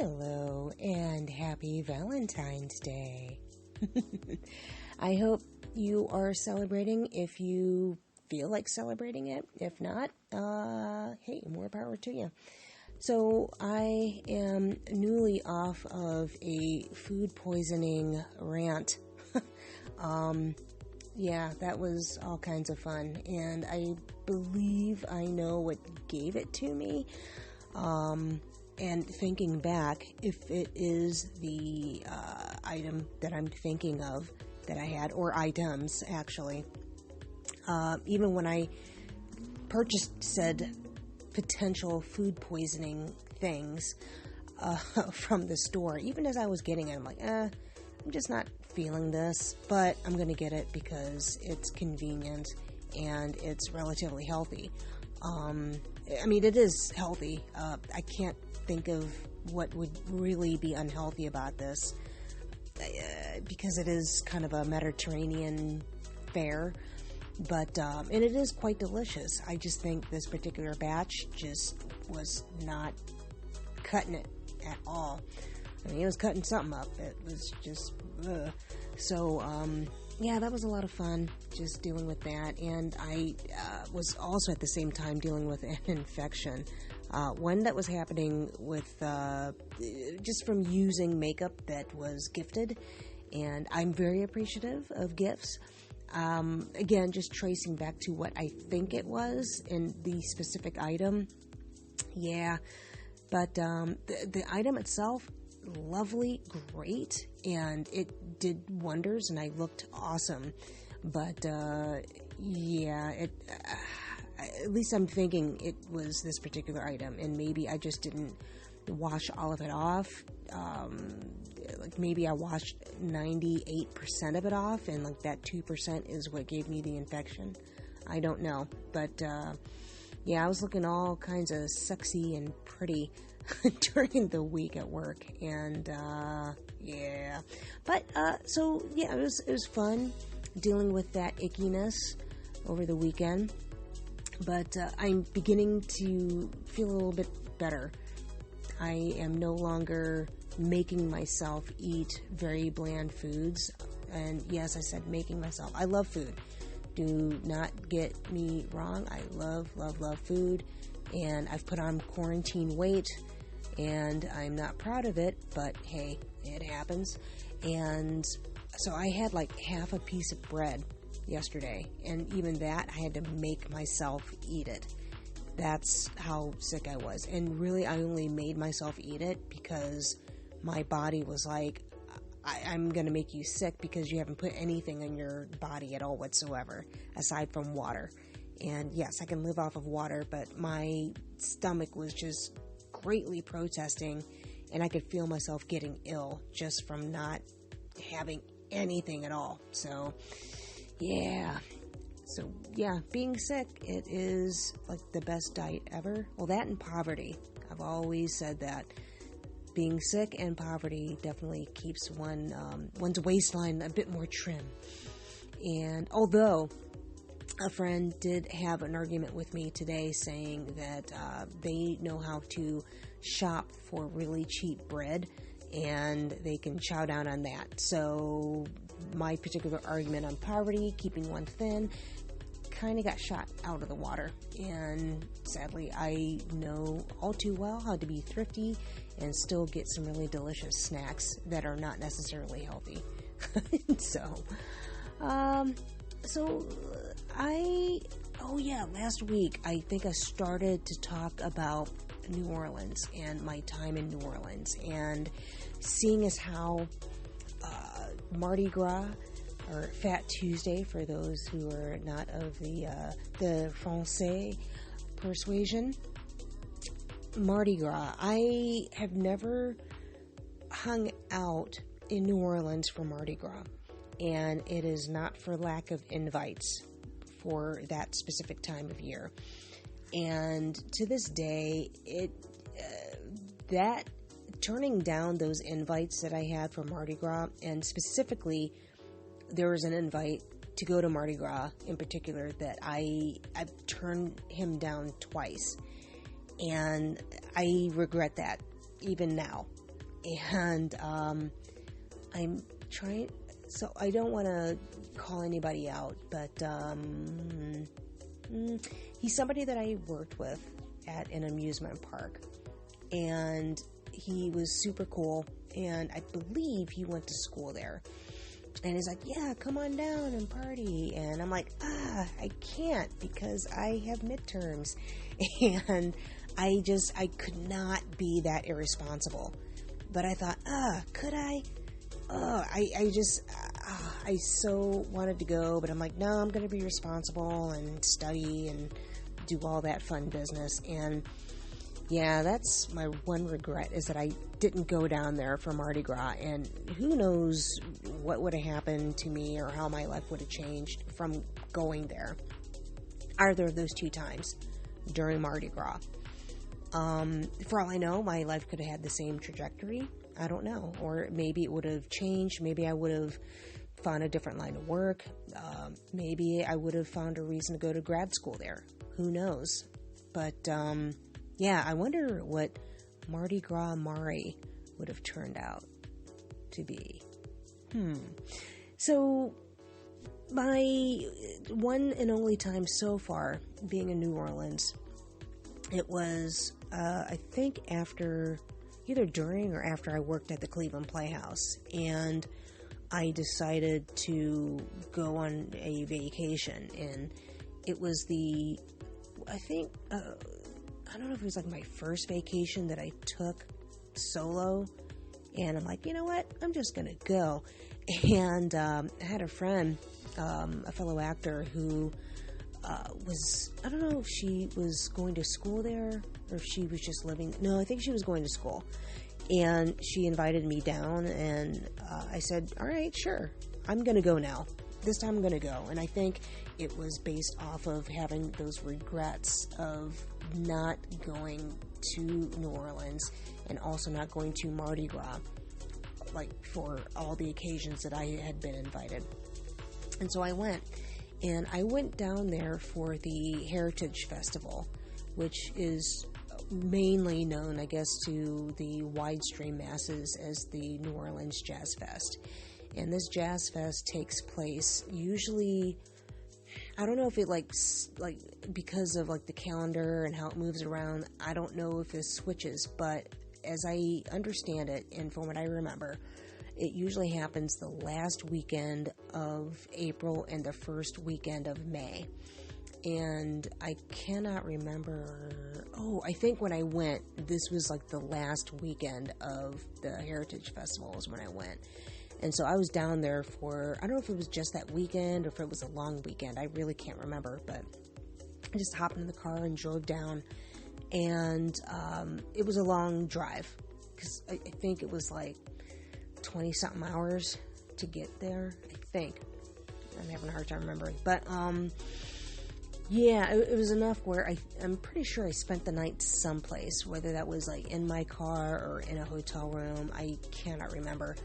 Hello and happy Valentine's Day. I hope you are celebrating if you feel like celebrating it. If not, hey, more power to you. So I am newly off of a food poisoning rant. Yeah, that was all kinds of fun, and I believe I know what gave it to me. And thinking back, if it is the item that I'm thinking of that I had, or items actually, even when I purchased said potential food poisoning things from the store, even as I was getting it, I'm like, I'm just not feeling this, but I'm going to get it because it's convenient and it's relatively healthy. I mean, it is healthy. I can't think of what would really be unhealthy about this because it is kind of a Mediterranean fare, but and it is quite delicious. I just think this particular batch just was not cutting it at all. I mean, it was cutting something up. It was just so yeah, that was a lot of fun, just dealing with that. And I was also at the same time dealing with an infection. One that was happening with just from using makeup that was gifted. And I'm very appreciative of gifts. Again, just tracing back to what I think it was in the specific item. Yeah, but the item itself, lovely, great, and it did wonders, and I looked awesome. But yeah, it at least I'm thinking it was this particular item, and maybe I just didn't wash all of it off. Like maybe I washed 98% of it off, and like that 2% is what gave me the infection. I don't know, but yeah, I was looking all kinds of sexy and pretty during the week at work, and yeah, but so yeah, it was fun dealing with that ickiness over the weekend, but I'm beginning to feel a little bit better. I am no longer making myself eat very bland foods, and yes, I said making myself. I love food. Do not get me wrong. I love food, and I've put on quarantine weight, and I'm not proud of it, but hey, it happens. And so I had like half a piece of bread yesterday, and even that I had to make myself eat it. That's how sick I was. And really, I only made myself eat it because my body was like, I'm going to make you sick because you haven't put anything in your body at all whatsoever, aside from water. And yes, I can live off of water, but my stomach was just greatly protesting, and I could feel myself getting ill just from not having anything at all. So, yeah. So, yeah, being sick, it is like the best diet ever. Well, that and poverty. I've always said that. Being sick and poverty definitely keeps one's waistline a bit more trim. And although a friend did have an argument with me today saying that they know how to shop for really cheap bread and they can chow down on that. So my particular argument on poverty, keeping one thin, kind of got shot out of the water. And sadly, I know all too well how to be thrifty and still get some really delicious snacks that are not necessarily healthy. Last week I think I started to talk about New Orleans and my time in New Orleans, and seeing as how Mardi Gras, or Fat Tuesday for those who are not of the Francais persuasion, Mardi Gras. I have never hung out in New Orleans for Mardi Gras, and it is not for lack of invites for that specific time of year. And to this day, that turning down those invites that I had for Mardi Gras, and specifically there was an invite to go to Mardi Gras in particular that I've turned him down twice. And I regret that even now. And I'm trying, so I don't want to call anybody out, but he's somebody that I worked with at an amusement park, and he was super cool, and I believe he went to school there. And he's like, yeah, come on down and party. And I'm like, I can't because I have midterms. And I could not be that irresponsible. But I thought, could I? I so wanted to go, but I'm like, no, I'm going to be responsible and study and do all that fun business. And yeah, that's my one regret, is that I didn't go down there for Mardi Gras, and who knows what would have happened to me or how my life would have changed from going there either of those 2 times during Mardi Gras. For all I know, my life could have had the same trajectory. I don't know. Or maybe it would have changed. Maybe I would have found a different line of work. Maybe I would have found a reason to go to grad school there. Who knows? But, yeah, I wonder what Mardi Gras Mari would have turned out to be. So, my one and only time so far being in New Orleans, it was, I think either during or after I worked at the Cleveland Playhouse, and I decided to go on a vacation, and it was I don't know if it was like my first vacation that I took solo, and I'm like, you know what, I'm just gonna go. And I had a friend, a fellow actor, who I don't know if she was going to school there or if she was just living. No, I think she was going to school. And she invited me down, and I said, all right, sure, I'm going to go now. This time I'm going to go. And I think it was based off of having those regrets of not going to New Orleans and also not going to Mardi Gras, like for all the occasions that I had been invited. And so I went. And I went down there for the Heritage Festival, which is mainly known, I guess, to the widestream masses as the New Orleans Jazz Fest. And this Jazz Fest takes place usually, I don't know if it like because of like the calendar and how it moves around, I don't know if it switches, but as I understand it, and from what I remember, it usually happens the last weekend of April and the first weekend of May. And I cannot remember. Oh, I think when I went, this was like the last weekend of the Heritage Festival is when I went. And so I was down there for, I don't know if it was just that weekend or if it was a long weekend. I really can't remember. But I just hopped in the car and drove down. And it was a long drive, because I think it was like 20-something hours to get there, I think. I'm having a hard time remembering. But, yeah, it was enough where I'm pretty sure I spent the night someplace, whether that was like in my car or in a hotel room. I cannot remember.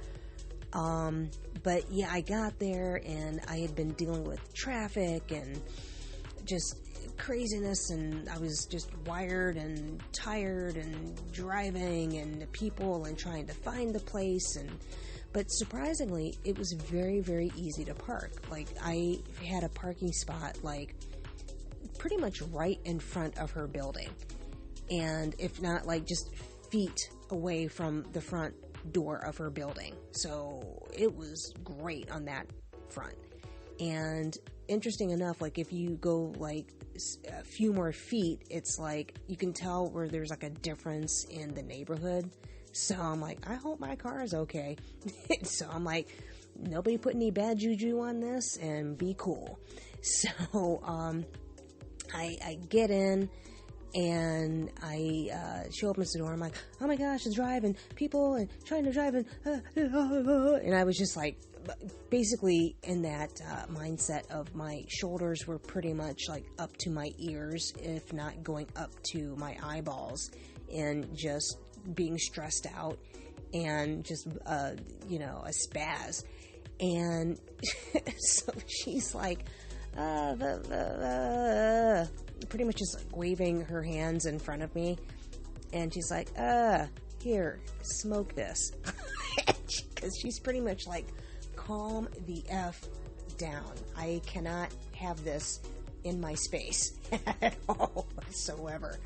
But yeah, I got there and I had been dealing with traffic and just craziness, and I was just wired and tired and driving and the people and trying to find the place. But surprisingly, it was very, very easy to park. Like, I had a parking spot like pretty much right in front of her building, and if not like just feet away from the front door of her building. So it was great on that front. And interesting enough, like if you go like a few more feet, it's like you can tell where there's like a difference in the neighborhood. So I'm like, I hope my car is okay. So I'm like, nobody put any bad juju on this, and be cool. So I get in and she opens the door. I'm like, oh my gosh, it's driving people and trying to drive, and I was just like, basically in that mindset of my shoulders were pretty much like up to my ears, if not going up to my eyeballs, and just being stressed out and just a spaz. And so she's like pretty much just like waving her hands in front of me, and she's like, here, smoke this. Because she's pretty much like, calm the F down. I cannot have this in my space at all whatsoever.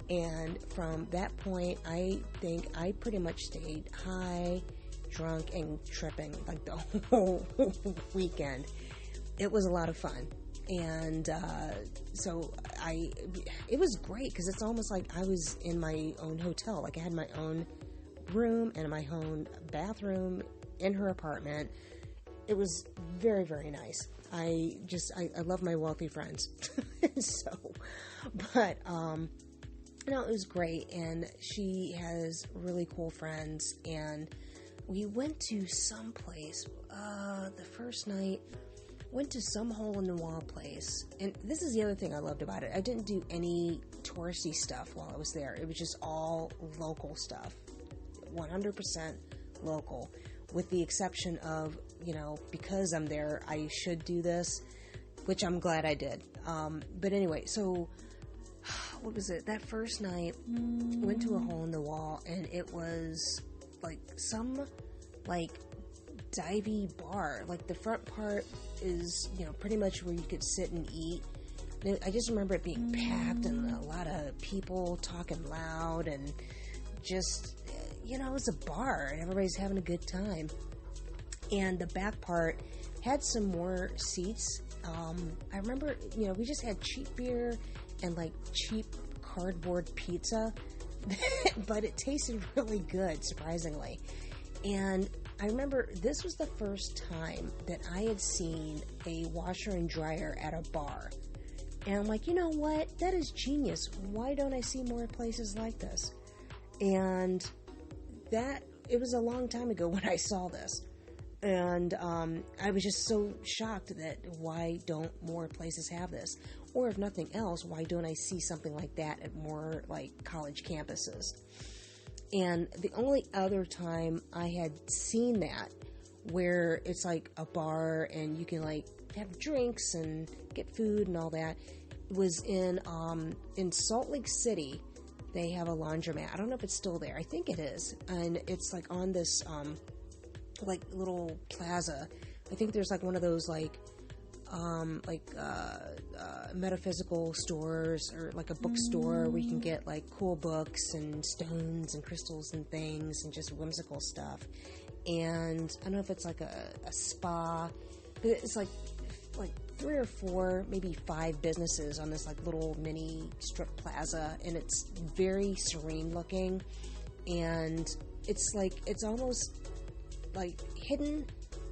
And from that point, I think I pretty much stayed high, drunk, and tripping like the whole weekend. It was a lot of fun. And so it was great because it's almost like I was in my own hotel. Like I had my own room and my own bathroom in her apartment. It was very, very nice. I love my wealthy friends. But it was great. And she has really cool friends. And we went to some place, the first night, went to some hole-in-the-wall place. And this is the other thing I loved about it. I didn't do any touristy stuff while I was there. It was just all local stuff. 100% local. With the exception of, because I'm there, I should do this, which I'm glad I did. But anyway, so, what was it? That first night, went to a hole-in-the-wall, and it was, some, divey bar. The front part is, pretty much where you could sit and eat. I just remember it being packed and a lot of people talking loud and just, it was a bar and everybody's having a good time. And the back part had some more seats. I remember, we just had cheap beer and cheap cardboard pizza, but it tasted really good, surprisingly. And I remember this was the first time that I had seen a washer and dryer at a bar. And I'm like, you know what? That is genius. Why don't I see more places like this? And it was a long time ago when I saw this. And I was just so shocked that why don't more places have this? Or if nothing else, why don't I see something like that at more college campuses? And the only other time I had seen that, where it's a bar and you can have drinks and get food and all that, was in Salt Lake City. They have a laundromat. I don't know if it's still there. I think it is. And it's on this little plaza. I think there's one of those metaphysical stores, or a bookstore where you can get cool books and stones and crystals and things and just whimsical stuff. And I don't know if it's a spa, but it's 3 or 4, maybe 5 businesses on this little mini strip plaza, and it's very serene looking, and it's almost hidden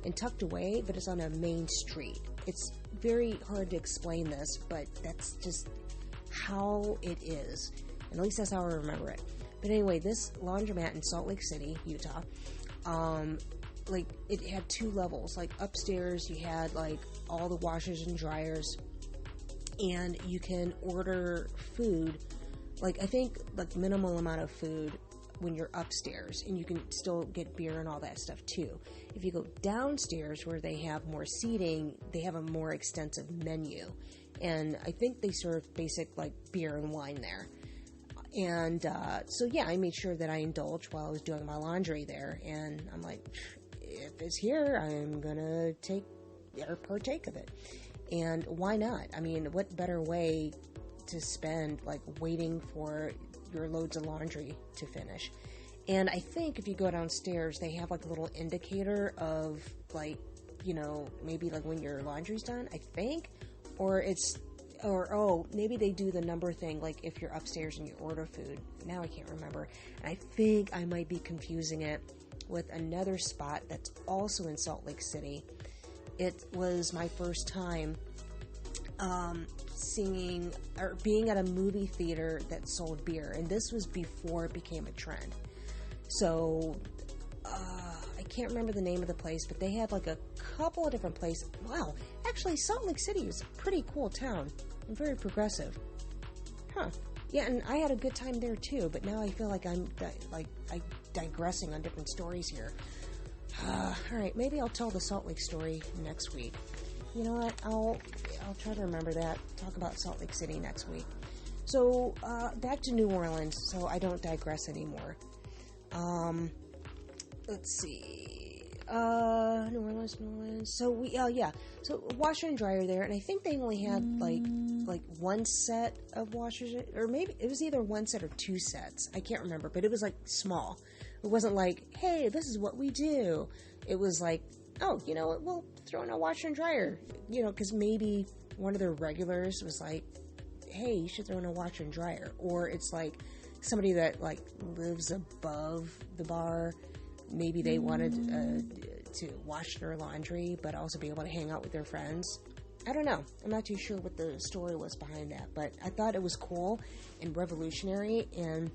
and tucked away, but it's on a main street. It's very hard to explain this, but that's just how it is. And at least that's how I remember it. But anyway, this laundromat in Salt Lake City, Utah, it had 2 levels. Upstairs, you had all the washers and dryers, and you can order food. I think minimal amount of food when you're upstairs, and you can still get beer and all that stuff too. If you go downstairs where they have more seating, they have a more extensive menu, and I think they serve basic beer and wine there. And so yeah, I made sure that I indulged while I was doing my laundry there, and I'm like, if it's here, I'm gonna partake of it. And why not? I mean, what better way to spend waiting for your loads of laundry to finish? And I think if you go downstairs, they have a little indicator of maybe when your laundry's done, I think, or maybe they do the number thing, if you're upstairs and you order food. Now I can't remember. And I think I might be confusing it with another spot that's also in Salt Lake City. It was my first time seeing or being at a movie theater that sold beer, and this was before it became a trend. So I can't remember the name of the place, but they had a couple of different places. Wow, actually Salt Lake City is a pretty cool town and very progressive. Yeah, and I had a good time there too, but now I feel like I'm digressing on different stories here. Alright, maybe I'll tell the Salt Lake story next week. You know what, I'll try to remember that. Talk about Salt Lake City next week. So, back to New Orleans, so I don't digress anymore. Let's see. New Orleans. So So washer and dryer there, and I think they only had like one set of washers, or maybe it was either one set or two sets. I can't remember, but it was like small. It wasn't like, hey, this is what we do. It was like, oh, you know what, we'll throw in a washer and dryer. You know, because maybe one of their regulars was like, hey, you should throw in a washer and dryer. Or it's like somebody that like lives above the bar. Maybe they wanted to wash their laundry, but also be able to hang out with their friends. I don't know. I'm not too sure what the story was behind that, but I thought it was cool and revolutionary, and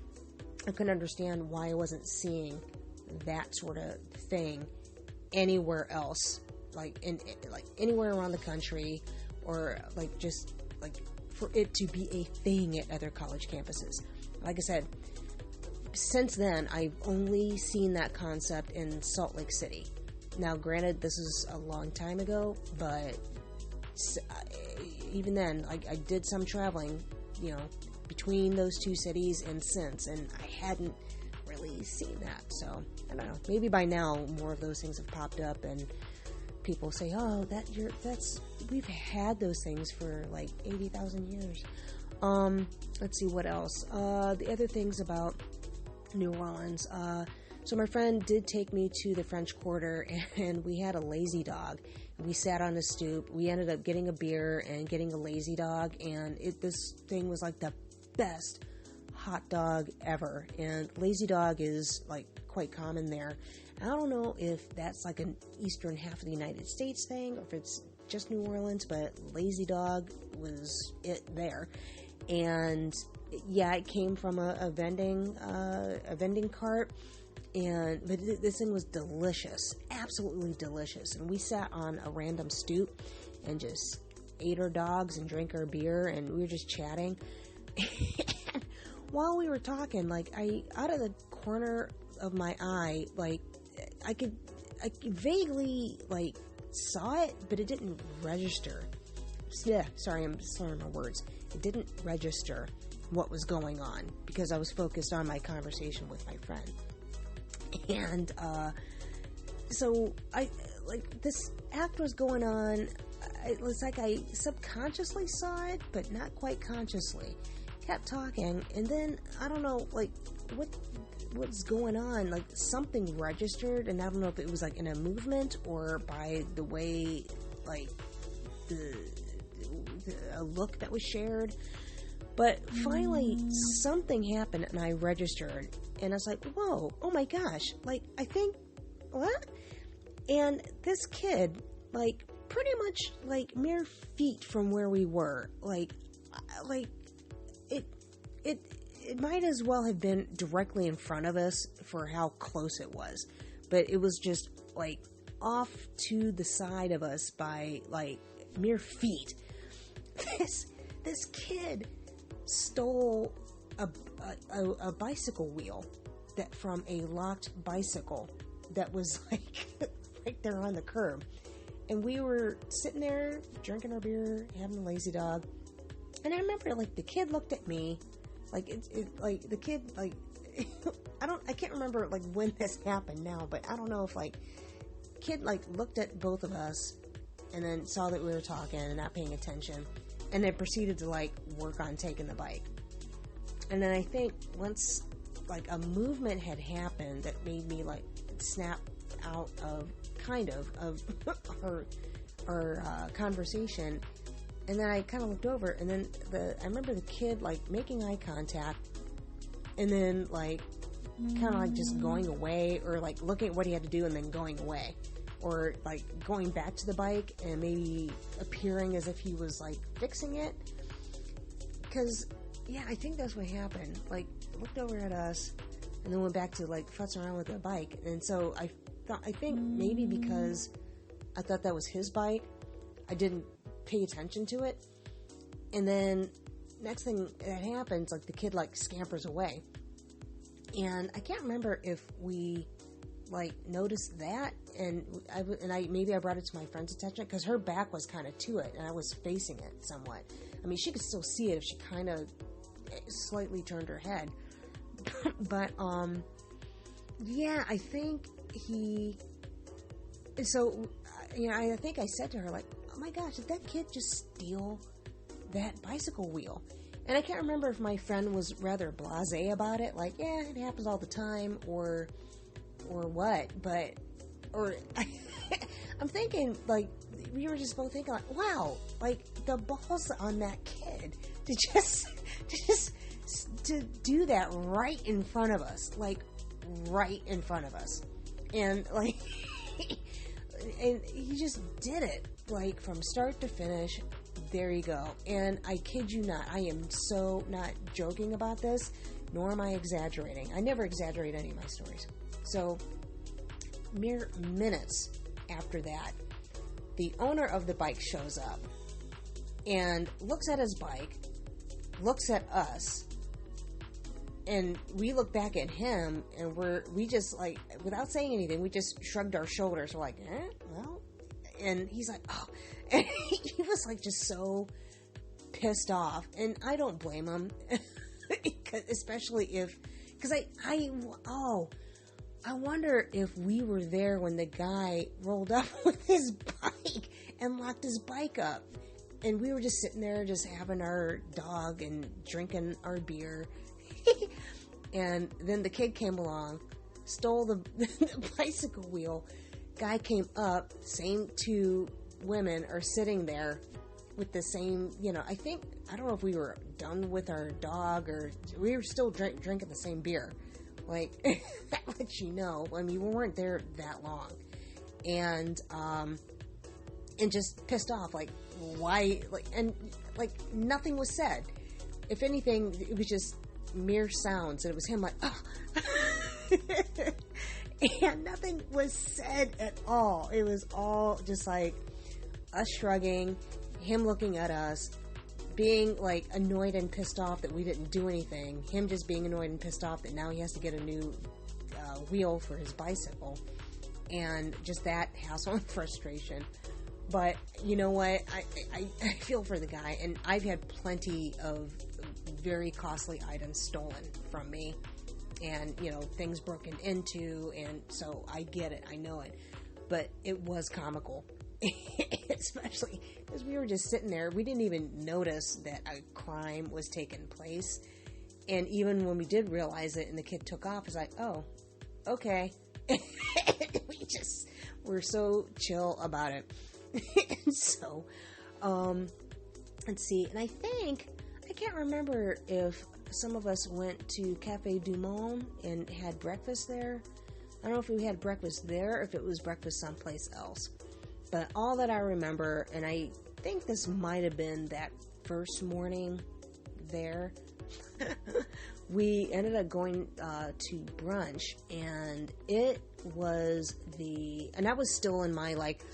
I couldn't understand why I wasn't seeing that sort of thing anywhere else, like anywhere around the country, or like just like for it to be a thing at other college campuses. Like I said, since then, I've only seen that concept in Salt Lake City. Now, granted, this is a long time ago, but even then, I did some traveling, you know, between those two cities and since, and I hadn't really seen that. So, I don't know. Maybe by now, more of those things have popped up, and people say, oh, we've had those things for like 80,000 years. Let's see what else. The other things about New Orleans. So my friend did take me to the French Quarter, and we had a lazy dog. We sat on a stoop. We ended up getting a beer and getting a lazy dog, and this thing was like the best hot dog ever. And lazy dog is like quite common there. I don't know if that's like an eastern half of the United States thing, or if it's just New Orleans, but lazy dog was it there. And yeah, it came from a vending cart, but this thing was delicious, absolutely delicious. And we sat on a random stoop and just ate our dogs and drank our beer, and we were just chatting. And while we were talking, like out of the corner of my eye, like I could vaguely like saw it, but it didn't register. Yeah, sorry, I'm slurring my words. It didn't register what was going on because I was focused on my conversation with my friend. And so I like this act was going on. It was like I subconsciously saw it, but not quite consciously. Kept talking, and then I don't know, like what's going on. Like something registered, and I don't know if it was like in a movement or by the way, like a look that was shared. But finally, something happened, and I registered, and I was like, whoa, oh my gosh, like, I think, what? And this kid, like, pretty much, like, mere feet from where we were, it might as well have been directly in front of us for how close it was. But it was just, like, off to the side of us by, like, mere feet. This kid stole a bicycle wheel that from a locked bicycle that was like right there on the curb, and we were sitting there drinking our beer, having a lazy dog, and I remember like the kid looked at me like like the kid like I can't remember like when this happened now, but I don't know if like kid like looked at both of us and then saw that we were talking and not paying attention, and then proceeded to, like, work on taking the bike. And then I think once, like, a movement had happened that made me, like, snap out of, kind of our conversation. And then I kind of looked over, and then I remember the kid, like, making eye contact, and then, like, kind of, like, just going away, or, like, looking at what he had to do and then going away. Or, like, going back to the bike and maybe appearing as if he was, like, fixing it. Because, yeah, I think that's what happened. Like, looked over at us and then went back to, like, futzing around with the bike. And so I think maybe because I thought that was his bike, I didn't pay attention to it. And then next thing that happens, like, the kid, like, scampers away. And I can't remember if we, like, noticed that, and I brought it to my friend's attention, because her back was kind of to it, and I was facing it somewhat. I mean, she could still see it if she kind of slightly turned her head. But, yeah, I think so, I think I said to her, like, oh my gosh, did that kid just steal that bicycle wheel? And I can't remember if my friend was rather blasé about it, like, yeah, it happens all the time, or what, or I'm thinking, like, we were just both thinking, like, wow, like, the balls on that kid to do that right in front of us, like, right in front of us, and, like, and he just did it, like, from start to finish. There you go. And I kid you not, I am so not joking about this, nor am I exaggerating. I never exaggerate any of my stories. So, mere minutes after that, the owner of the bike shows up and looks at his bike, looks at us, and we look back at him, and we just, like, without saying anything, we just shrugged our shoulders. We're like, well, and he's like, oh, and he was, like, just so pissed off, and I don't blame him, especially because I wonder if we were there when the guy rolled up with his bike and locked his bike up, and we were just sitting there just having our dog and drinking our beer. And then the kid came along, stole the bicycle wheel. Guy came up, same two women are sitting there with the same, I don't know if we were done with our dog or we were still drinking the same beer. Like, that lets you know. I mean, we weren't there that long. And just pissed off, like, why, like, and, like, nothing was said. If anything, it was just mere sounds, and it was him like, oh. And nothing was said at all. It was all just like us shrugging, him looking at us, being, like, annoyed and pissed off that we didn't do anything, him just being annoyed and pissed off that now he has to get a new wheel for his bicycle, and just that hassle and frustration. But you know what, I feel for the guy, and I've had plenty of very costly items stolen from me, and, things broken into, and so I get it, I know it, but it was comical, especially because we were just sitting there, we didn't even notice that a crime was taking place, and even when we did realize it and the kid took off, it's like, oh, okay, we're so chill about it. And so, let's see, and I can't remember if some of us went to Cafe Du Monde and had breakfast there. I don't know if we had breakfast there or if it was breakfast someplace else. But all that I remember, and I think this might have been that first morning there, we ended up going to brunch, and it was and I was still in my, like,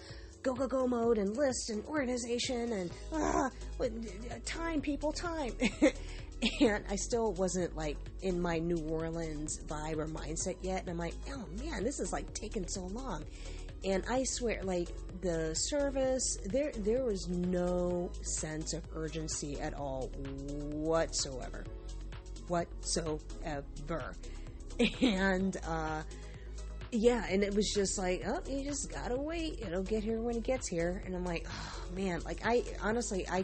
go mode and list and organization and time, people, time. And I still wasn't, like, in my New Orleans vibe or mindset yet. And I'm like, oh man, this is, like, taking so long. And I swear, like, the service, there was no sense of urgency at all whatsoever. And, yeah, and it was just like, oh, you just gotta wait. It'll get here when it gets here. And I'm like, oh, man. Like, I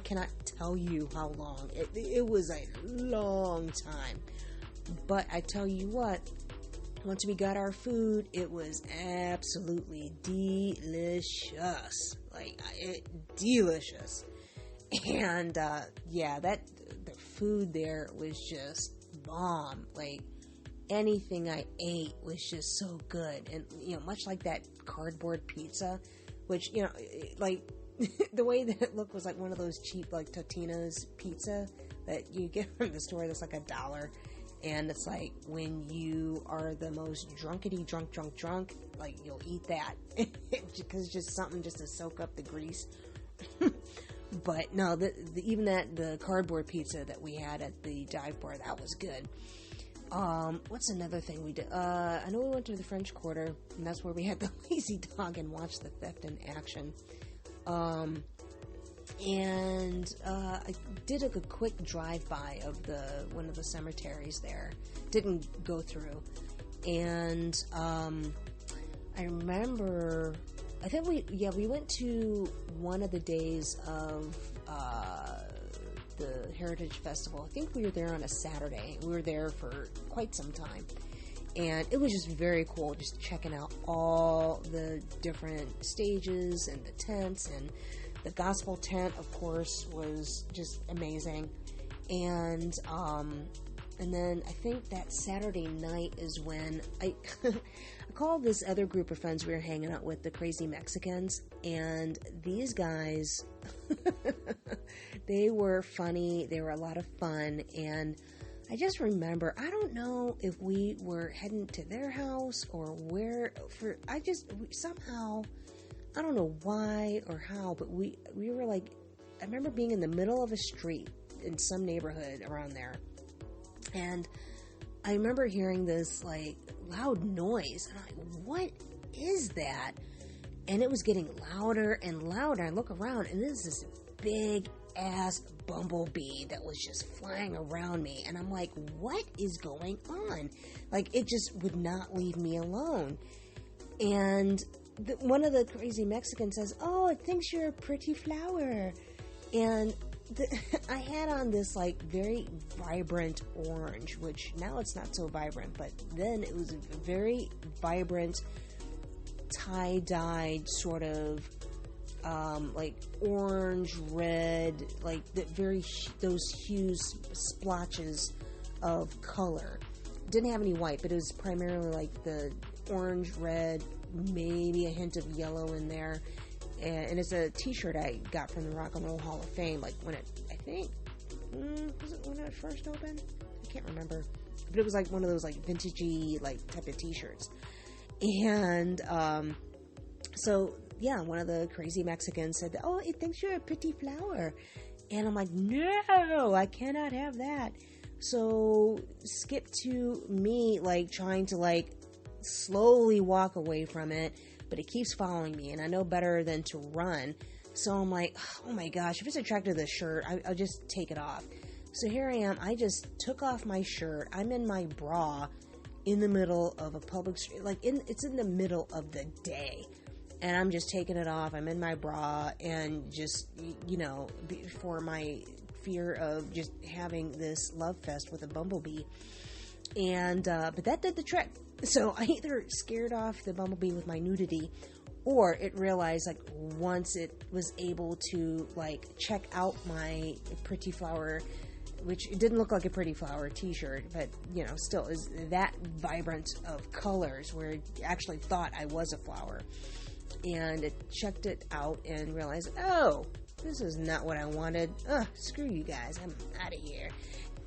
cannot tell you how long. It was a long time. But I tell you what, once we got our food, it was absolutely delicious. Like, delicious. And, yeah, the food there was just bomb. Like, anything I ate was just so good. And, much like that cardboard pizza, which, like, the way that it looked was like one of those cheap, like, Totino's pizza that you get from the store that's like $1. And it's like, when you are the most drunk, like, you'll eat that. Because it's just something just to soak up the grease. But no, even the cardboard pizza that we had at the dive bar, that was good. What's another thing we did? I know we went to the French Quarter, and that's where we had the lazy dog and watched the theft in action. And I did a quick drive-by of one of the cemeteries there. Didn't go through. And I remember, I think we went to one of the days of the Heritage Festival. I think we were there on a Saturday. We were there for quite some time. And it was just very cool, just checking out all the different stages and the tents. And the gospel tent, of course, was just amazing. And then I think that Saturday night is when I called this other group of friends we were hanging out with, the Crazy Mexicans. And these guys, they were funny. They were a lot of fun. And I just remember, I don't know if we were heading to their house or where, somehow, I don't know why or how, but we were like, I remember being in the middle of a street in some neighborhood around there. And I remember hearing this like loud noise. And I'm like, what is that? And it was getting louder and louder. I look around and there's this big ass bumblebee that was just flying around me. And I'm like, what is going on? Like, it just would not leave me alone. And one of the Crazy Mexicans says, oh, it thinks you're a pretty flower. And I had on this like very vibrant orange, which now it's not so vibrant, but then it was a very vibrant tie-dyed sort of like orange, red, like those hues, splotches of color. Didn't have any white, but it was primarily like the orange, red, maybe a hint of yellow in there. And it's a t-shirt I got from the Rock and Roll Hall of Fame, like when it, I think, was it when it first opened? I can't remember. But it was like one of those like vintagey like type of t-shirts. And so yeah, one of the Crazy Mexicans said, oh, it thinks you're a pretty flower. And I'm like, no, I cannot have that. So skip to me like trying to like slowly walk away from it, but it keeps following me, and I know better than to run. So I'm like, oh my gosh, if it's attracted to this shirt, I'll just take it off. So here I am. I just took off my shirt. I'm in my bra in the middle of a public street. Like, it's in the middle of the day. And I'm just taking it off. I'm in my bra, and just, for my fear of just having this love fest with a bumblebee. And, but that did the trick. So I either scared off the bumblebee with my nudity, or it realized, like, once it was able to, like, check out my pretty flower, which it didn't look like a pretty flower t-shirt, but, still is that vibrant of colors where it actually thought I was a flower. And it checked it out and realized, oh, this is not what I wanted. Screw you guys. I'm out of here.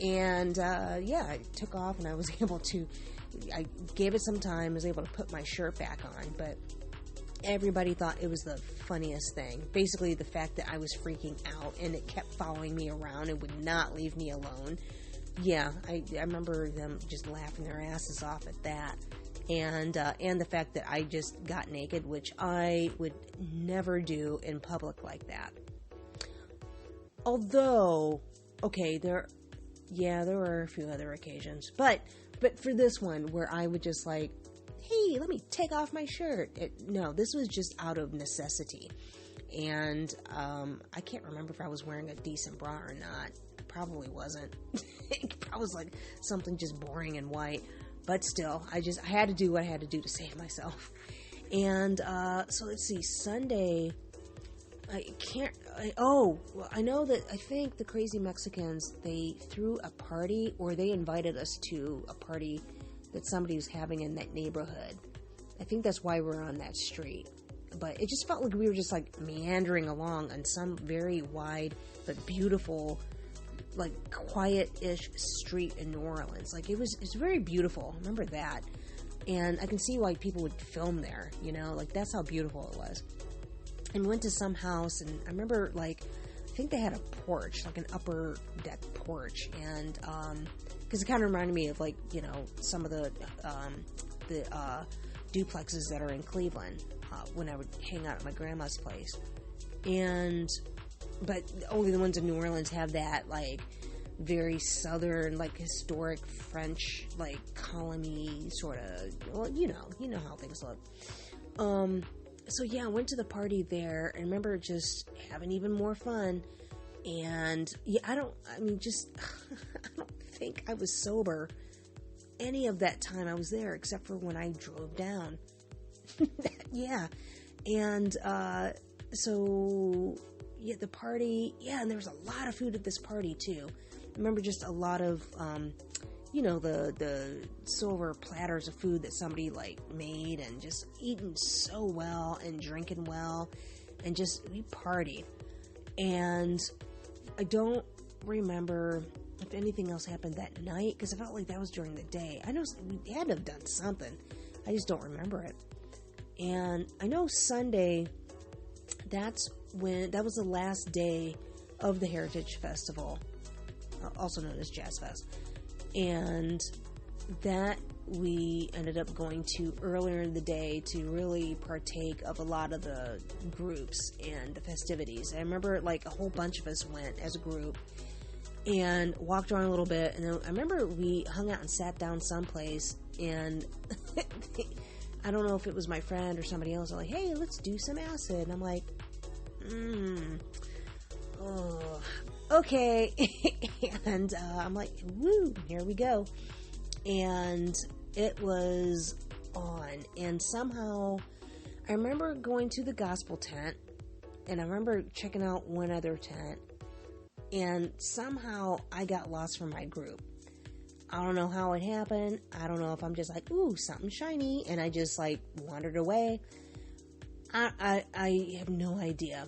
And, I took off, and I was able to, I gave it some time, was able to put my shirt back on, but everybody thought it was the funniest thing. Basically, the fact that I was freaking out, and it kept following me around and would not leave me alone. Yeah, I remember them just laughing their asses off at that. And the fact that I just got naked, which I would never do in public like that. Although, okay, there were a few other occasions, but for this one where I would just like, hey, let me take off my shirt. No, this was just out of necessity. And I can't remember if I was wearing a decent bra or not. I probably wasn't. It probably was like something just boring and white. But still, I had to do what I had to do to save myself. And so let's see, Sunday, I know that I think the Crazy Mexicans, they threw a party, or they invited us to a party that somebody was having in that neighborhood. I think that's why we're on that street. But it just felt like we were just like meandering along on some very wide but beautiful, like quiet-ish street in New Orleans. Like it's very beautiful. I remember that. And I can see why people would film there, like that's how beautiful it was. And went to some house, and I remember, like, I think they had a porch, like an upper deck porch, and, because it kind of reminded me of, like, some of the duplexes that are in Cleveland, when I would hang out at my grandma's place. And but only the ones in New Orleans have that, like, very southern, like, historic French, like, colony sort of, well, you know how things look. So yeah, I went to the party there, and remember just having even more fun, and yeah, I don't think I was sober any of that time I was there, except for when I drove down. Yeah, and, so, yeah, the party, yeah, and there was a lot of food at this party, too. I remember just a lot of, the silver platters of food that somebody, like, made, and just eating so well, and drinking well, and just, we partied. And I don't remember if anything else happened that night, because I felt like that was during the day. I know we had to have done something. I just don't remember it. And I know Sunday, that was the last day of the Heritage Festival, also known as Jazz Fest. And that we ended up going to earlier in the day to really partake of a lot of the groups and the festivities. I remember, like, a whole bunch of us went as a group and walked around a little bit, and then I remember we hung out and sat down someplace, and I don't know if it was my friend or somebody else, like, hey, let's do some acid. And I'm like, oh, okay. And I'm like, woo, here we go. And it was on. And somehow, I remember going to the gospel tent, and I remember checking out one other tent, and somehow I got lost from my group. I don't know how it happened. I don't know if I'm just like, ooh, something shiny, and I just, like, wandered away. I have no idea.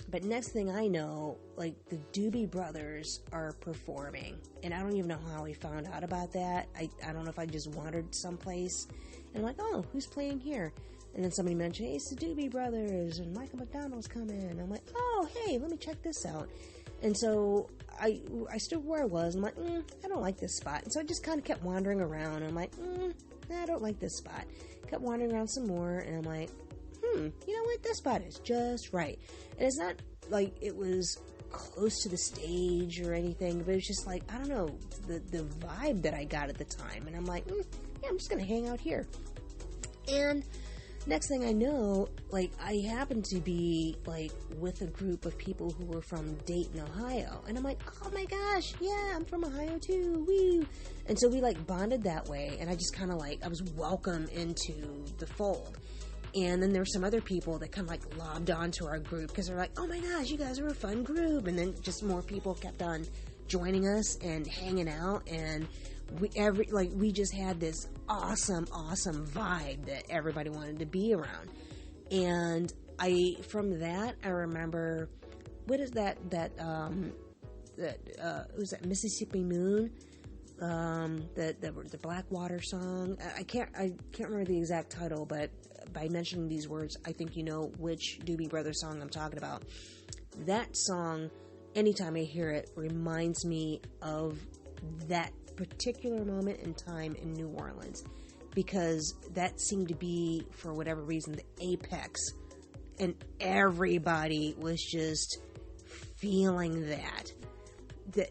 But next thing I know, like, the Doobie Brothers are performing, and I don't even know how we found out about that. I don't know if I just wandered someplace, and I'm like, oh, who's playing here? And then somebody mentioned, hey, it's the Doobie Brothers, and Michael McDonald's coming. And I'm like, oh, hey, let me check this out. And so I stood where I was, and I'm like, I don't like this spot. And so I just kind of kept wandering around, and I'm like, I don't like this spot. Kept wandering around some more, and I'm like, you know what, this spot is just right. And it's not like it was close to the stage or anything, but it was just like, I don't know, the vibe that I got at the time. And I'm like, yeah, I'm just going to hang out here. And next thing I know, like, I happened to be, like, with a group of people who were from Dayton, Ohio. And I'm like, oh my gosh, yeah, I'm from Ohio too, woo. And so we, like, bonded that way. And I just kind of, like, I was welcome into the fold. And then there were some other people that kind of, like, lobbed onto our group because they're like, oh my gosh, you guys are a fun group. And then just more people kept on joining us and hanging out. And we just had this awesome vibe that everybody wanted to be around. And from that, I remember, what is that was that Mississippi Moon? The Blackwater song. I can't remember the exact title, but by mentioning these words, I think you know which Doobie Brothers song I'm talking about. That song, anytime I hear it, reminds me of that particular moment in time in New Orleans, because that seemed to be, for whatever reason, the apex, and everybody was just feeling that.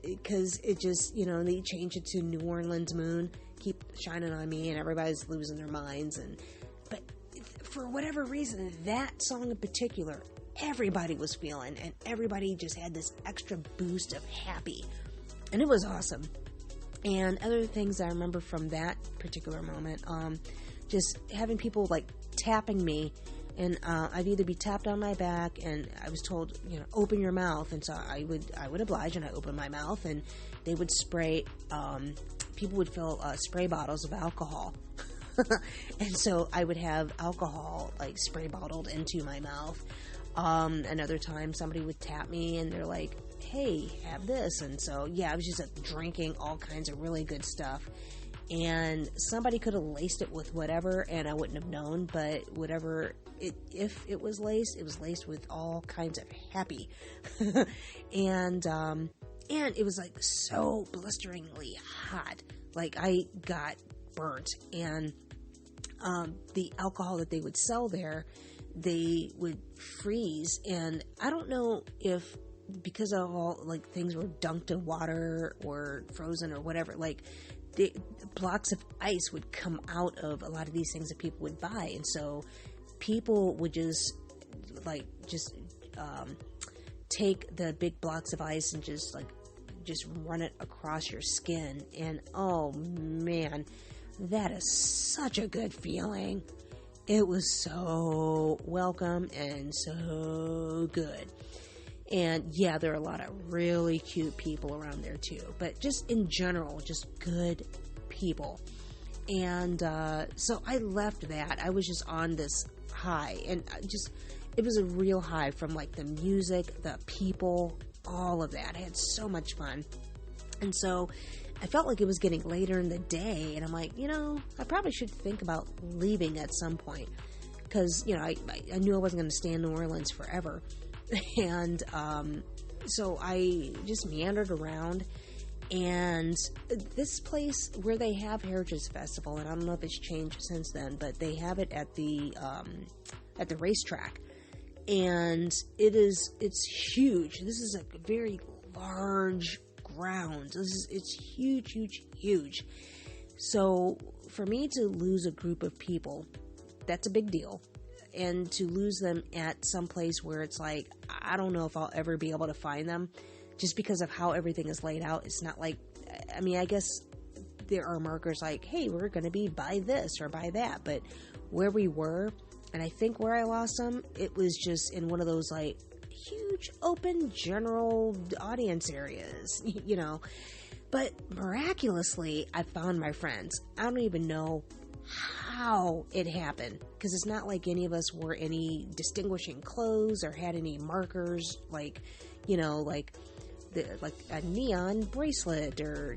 Because it just, they changed it to New Orleans Moon, keep shining on me, and everybody's losing their minds. But for whatever reason, that song in particular, everybody was feeling, and everybody just had this extra boost of happy, and it was awesome. And other things I remember from that particular moment, just having people, like, tapping me, and I'd either be tapped on my back, and I was told, open your mouth, and so I would oblige, and I opened my mouth, and they would spray, people would fill spray bottles of alcohol, and so I would have alcohol, like, spray bottled into my mouth. Another time, somebody would tap me, and they're like, hey, have this. And so, yeah, I was just drinking all kinds of really good stuff. And somebody could have laced it with whatever, and I wouldn't have known. But whatever, if it was laced with all kinds of happy. And it was, like, so blisteringly hot. Like, I got burnt. And the alcohol that they would sell there, they would freeze. And I don't know if because of all, like, things were dunked in water or frozen or whatever, like, the blocks of ice would come out of a lot of these things that people would buy. And so people would just take the big blocks of ice and just run it across your skin. And oh man, that is such a good feeling. It was so welcome and so good. And yeah, there are a lot of really cute people around there too, but just in general, just good people. And so I left that. I was just on this high, and it was a real high from, like, the music, the people, all of that. I had so much fun. And so I felt like it was getting later in the day, and I'm like, I probably should think about leaving at some point, because, I knew I wasn't going to stay in New Orleans forever. And so I just meandered around, and this place where they have Heritage Festival, and I don't know if it's changed since then, but they have it at the racetrack, and it's huge. This is a very large ground. It's huge, huge, huge. So for me to lose a group of people, that's a big deal. And to lose them at some place where it's like, I don't know if I'll ever be able to find them, just because of how everything is laid out. It's not like, I guess there are markers like, hey, we're going to be by this or by that. But where we were, and I think where I lost them, it was just in one of those, like, huge open general audience areas, But miraculously, I found my friends. I don't even know how it happened, because it's not like any of us wore any distinguishing clothes or had any markers, like a neon bracelet or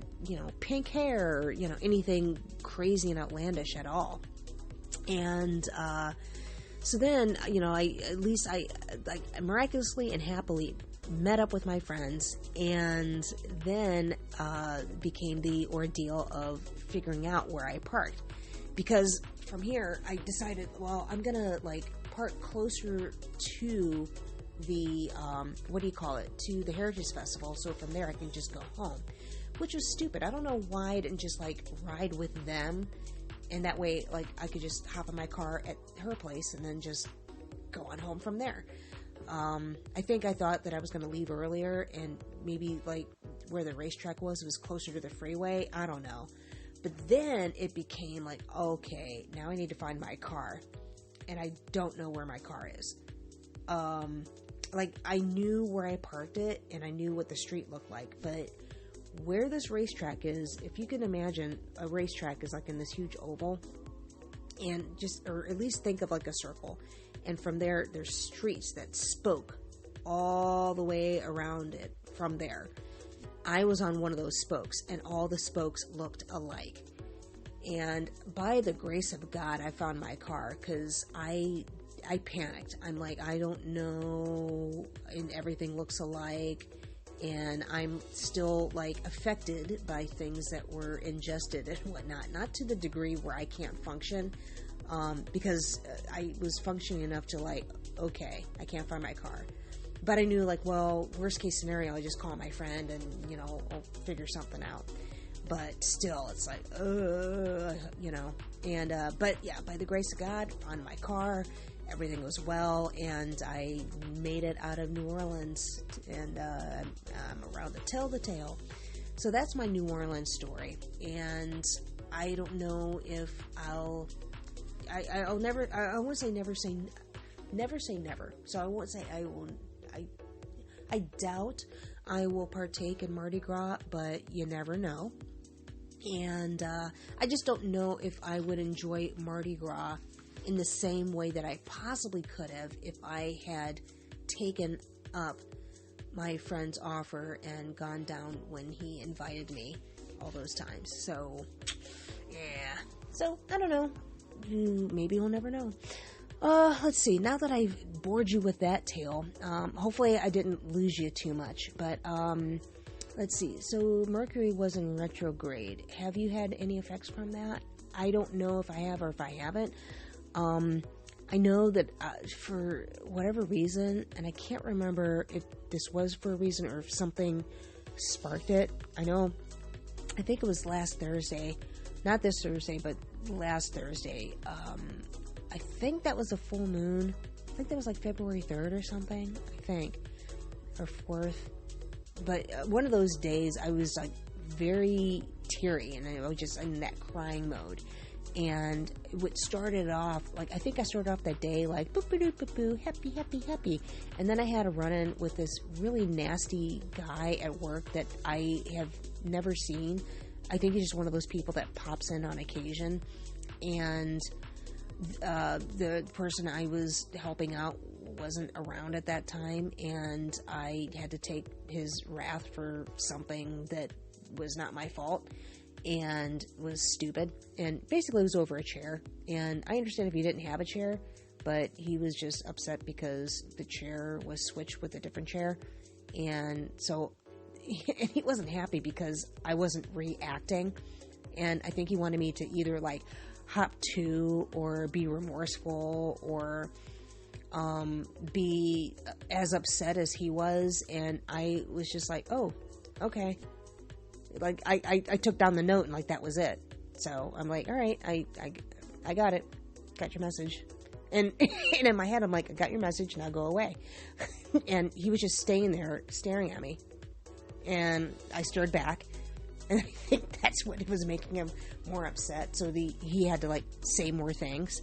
pink hair, or anything crazy and outlandish at all. And so then I miraculously and happily met up with my friends, and then became the ordeal of figuring out where I parked. Because from here, I decided, well, I'm going to, park closer to the, to the Heritage Festival, so from there I can just go home. Which was stupid. I don't know why I didn't just, ride with them, and that way, I could just hop in my car at her place and then just go on home from there. I think I thought that I was going to leave earlier, and maybe, where the racetrack was, it was closer to the freeway. I don't know. But then it became okay, now I need to find my car. And I don't know where my car is. I knew where I parked it, and I knew what the street looked like. But where this racetrack is, if you can imagine, a racetrack is in this huge oval. And or at least think of a circle. And from there, there's streets that spoke all the way around it from there. I was on one of those spokes, and all the spokes looked alike. And by the grace of God, I found my car, because I panicked. I'm like, I don't know, and everything looks alike, and I'm still, affected by things that were ingested and whatnot. Not to the degree where I can't function, because I was functioning enough to, okay, I can't find my car. But I knew, well, worst case scenario, I just call my friend and, I'll figure something out. But still, it's And, but yeah, by the grace of God, on my car, everything was well, and I made it out of New Orleans, and I'm around to tell the tale. So that's my New Orleans story, and I don't know if I'll never, I won't say never say never. So I won't say I will. I doubt I will partake in Mardi Gras, but you never know. And I just don't know if I would enjoy Mardi Gras in the same way that I possibly could have if I had taken up my friend's offer and gone down when he invited me all those times. So, yeah. So, I don't know. Maybe we'll never know. Let's see. Now that I've bored you with that tale, hopefully I didn't lose you too much. But, let's see. So, Mercury was in retrograde. Have you had any effects from that? I don't know if I have or if I haven't. I know that for whatever reason, and I can't remember if this was for a reason or if something sparked it. I think it was last Thursday, not this Thursday, but last Thursday. I think that was a full moon. I think that was like February 3rd or something, I think, or 4th. But one of those days I was like very teary and I was just in that crying mode. And what started off, like, I think I started off that day like, boop-a-doop-a-boo, happy, happy, happy. And then I had a run-in with this really nasty guy at work that I have never seen. I think he's just one of those people that pops in on occasion. And the person I was helping out wasn't around at that time. And I had to take his wrath for something that was not my fault. And was stupid, and basically it was over a chair. And I understand if he didn't have a chair, but he was just upset because the chair was switched with a different chair, and so and he wasn't happy because I wasn't reacting. And I think he wanted me to either like hop to or be remorseful or be as upset as he was. And I was just like, oh, okay. Like, I took down the note and, like, that was it. So, I'm like, all right, I got it. Got your message. And in my head, I'm like, I got your message, now go away. And he was just staying there, staring at me. And I stared back. And I think that's what was making him more upset. So, he had to, like, say more things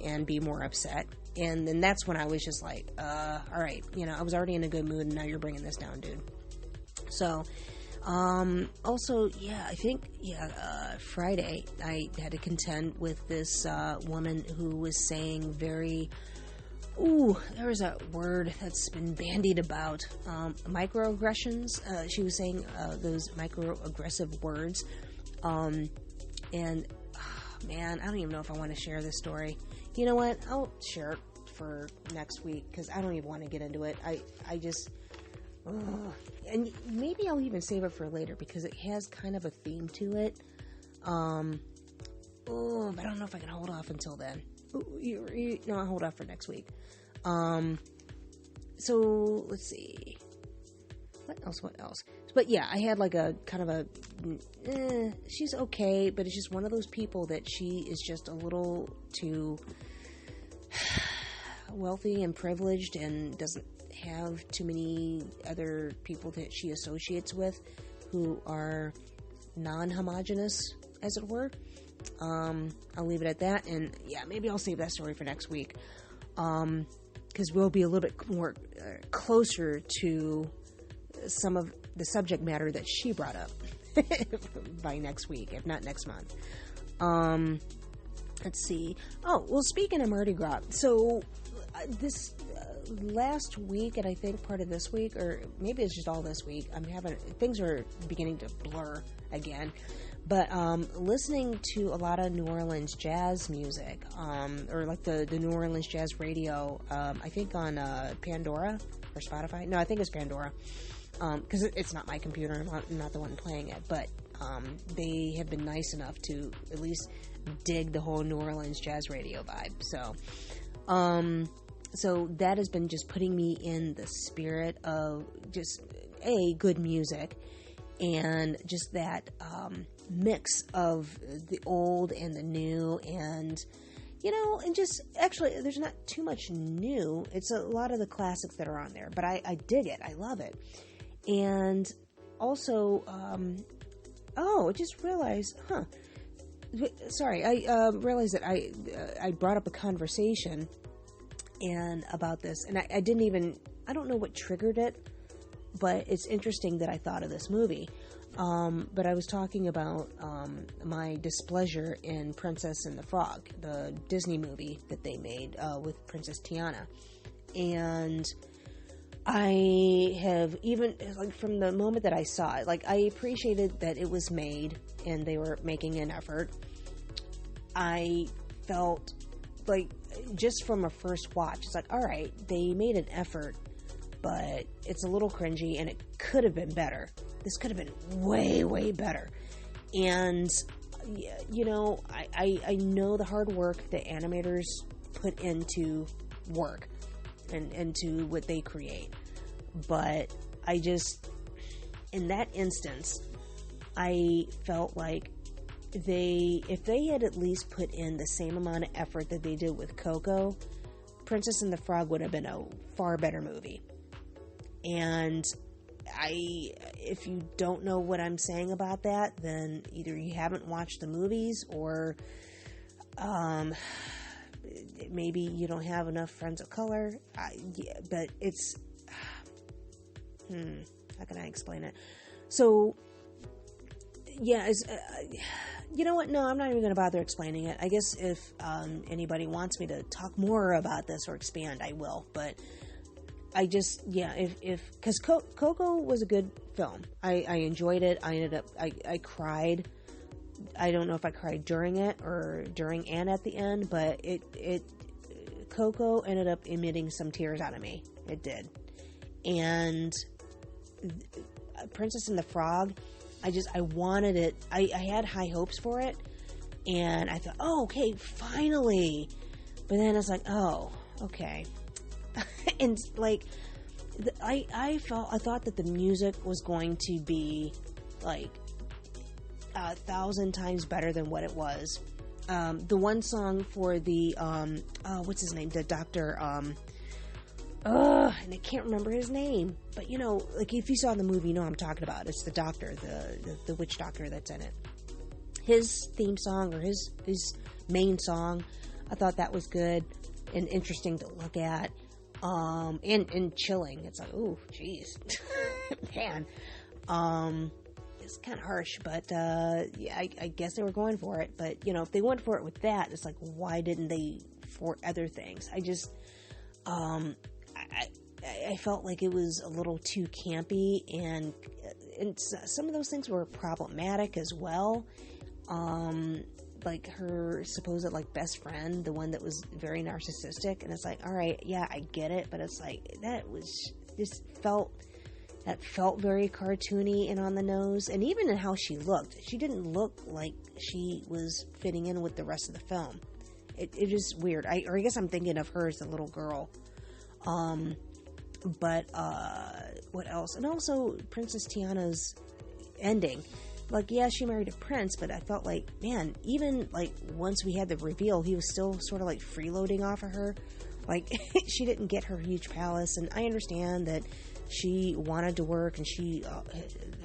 and be more upset. And then that's when I was just like, all right, I was already in a good mood, and now you're bringing this down, dude. So... also, I think Friday, I had to contend with this, woman who was saying there was a word that's been bandied about, microaggressions. She was saying, those microaggressive words, and, man, I don't even know if I want to share this story. You know what? I'll share it for next week, because I don't even want to get into it. I just... and maybe I'll even save it for later because it has kind of a theme to it. But I don't know if I can hold off until then. No, I'll hold off for next week. So let's see. What else? But yeah, I had like a kind of a, she's okay, but it's just one of those people that she is just a little too wealthy and privileged and doesn't have too many other people that she associates with who are non-homogenous, as it were. I'll leave it at that, and yeah, maybe I'll save that story for next week, because we'll be a little bit more closer to some of the subject matter that she brought up by next week, if not next month. Let's see. Oh, well, speaking of Mardi Gras, so this last week, and I think part of this week, or maybe it's just all this week, things are beginning to blur again, but listening to a lot of New Orleans jazz music, or like the New Orleans jazz radio, I think on Pandora or Spotify. No, I think it's Pandora, because it's not my computer. I'm not the one playing it, but they have been nice enough to at least dig the whole New Orleans jazz radio vibe. So that has been just putting me in the spirit of just good music, and just that mix of the old and the new, and and just actually there's not too much new. It's a lot of the classics that are on there, but I dig it. I love it. And also, I just realized, sorry, I realized that I brought up a conversation and about this, and I don't know what triggered it, but it's interesting that I thought of this movie. But I was talking about my displeasure in Princess and the Frog, the Disney movie that they made with Princess Tiana. And I have even, like, from the moment that I saw it, like, I appreciated that it was made and they were making an effort. I felt like, just from a first watch, it's like, all right, they made an effort, but it's a little cringy and it could have been better. This could have been way, way better. And, I know the hard work the animators put into work and into what they create. But I just, in that instance, I felt like if they had at least put in the same amount of effort that they did with Coco, Princess and the Frog would have been a far better movie. And if you don't know what I'm saying about that, then either you haven't watched the movies, or maybe you don't have enough friends of color. But it's, how can I explain it? So, yeah, you know what? No, I'm not even going to bother explaining it. I guess if anybody wants me to talk more about this or expand, I will. But I just, because Coco was a good film. I enjoyed it. I cried. I don't know if I cried during it or during and at the end, but Coco ended up emitting some tears out of me. It did. And Princess and the Frog, I wanted it. I had high hopes for it, and I thought, oh, okay, finally. But then I was like, oh, okay. And like, I thought that the music was going to be like 1,000 times better than what it was. The one song for the what's his name? The doctor. And I can't remember his name, but you know, like if you saw the movie, you know what I'm talking about. It's the doctor, the witch doctor that's in it. His theme song, or his main song, I thought that was good and interesting to look at, and chilling. It's like, oh, geez, man, it's kind of harsh, but yeah, I guess they were going for it. But you know, if they went for it with that, it's like, why didn't they for other things? I felt like it was a little too campy, and some of those things were problematic as well. Like her supposed like best friend, the one that was very narcissistic, and it's like, all right, yeah, I get it, but it's like that felt very cartoony and on the nose, and even in how she looked, she didn't look like she was fitting in with the rest of the film. It is weird. I guess I'm thinking of her as the little girl. But what else? And also Princess Tiana's ending. Like, yeah, she married a prince, but I felt like, man, even like once we had the reveal, he was still sort of like freeloading off of her. Like, she didn't get her huge palace, and I understand that she wanted to work, and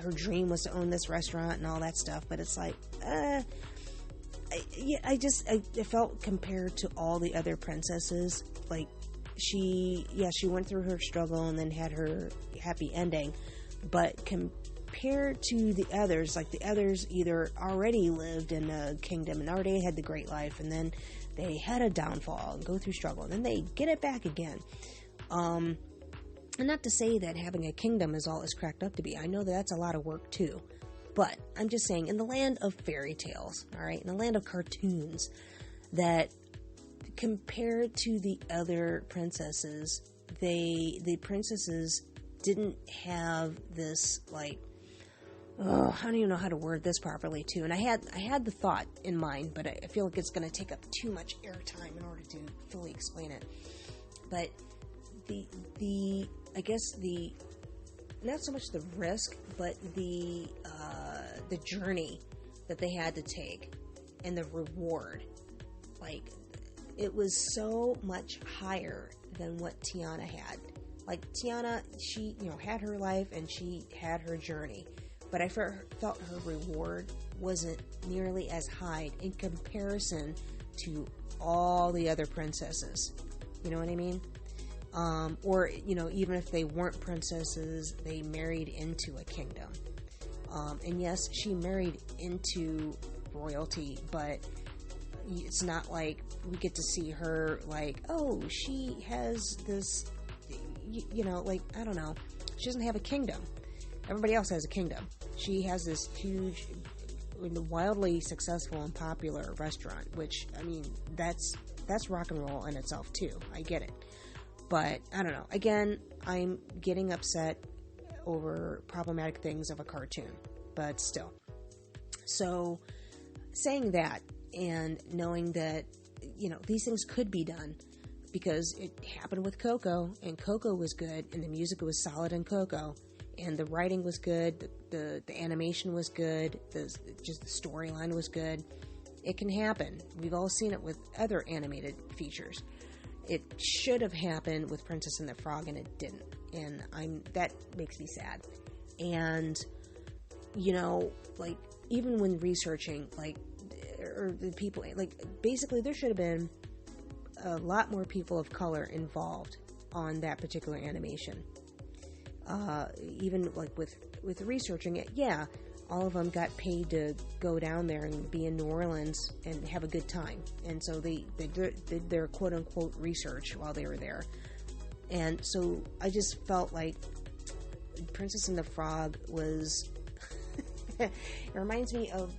her dream was to own this restaurant and all that stuff. But it's like, I felt compared to all the other princesses, like, she went through her struggle and then had her happy ending, but compared to the others, like the others either already lived in a kingdom and already had the great life, and then they had a downfall and go through struggle, and then they get it back again. And not to say that having a kingdom is all it's cracked up to be. I know that that's a lot of work too, but I'm just saying, in the land of fairy tales, all right, in the land of cartoons, that compared to the other princesses, the princesses didn't have this, like, I don't even know how to word this properly too. And I had the thought in mind, but I feel like it's going to take up too much airtime in order to fully explain it. But I guess not so much the risk, but the journey that they had to take and the reward, like, it was so much higher than what Tiana had. Like, Tiana, she, had her life and she had her journey, but I felt her reward wasn't nearly as high in comparison to all the other princesses. You know what I mean? Or, even if they weren't princesses, they married into a kingdom. And yes, she married into royalty, but it's not like we get to see her like, oh, she has this, like, I don't know. She doesn't have a kingdom. Everybody else has a kingdom. She has this huge, wildly successful and popular restaurant, which, I mean, that's rock and roll in itself too. I get it. But I don't know. Again, I'm getting upset over problematic things of a cartoon, but still. So, saying that, and knowing that, these things could be done because it happened with Coco, and Coco was good, and the music was solid in Coco, and the writing was good, the animation was good, just the storyline was good. It can happen. We've all seen it with other animated features. It should have happened with Princess and the Frog, and it didn't. And that makes me sad. And, even when researching, or the people, basically there should have been a lot more people of color involved on that particular animation. Even, with researching it, yeah, all of them got paid to go down there and be in New Orleans and have a good time. And so they did their quote-unquote research while they were there. And so I just felt like Princess and the Frog was... It reminds me of...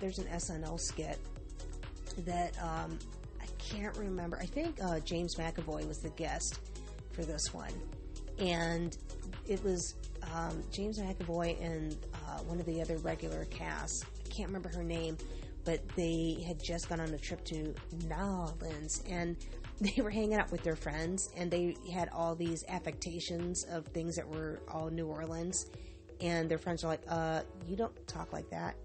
there's an SNL skit that I can't remember. I think James McAvoy was the guest for this one. And it was James McAvoy and one of the other regular casts. I can't remember her name, but they had just gone on a trip to New Orleans, and they were hanging out with their friends, and they had all these affectations of things that were all New Orleans, and their friends were like, you don't talk like that.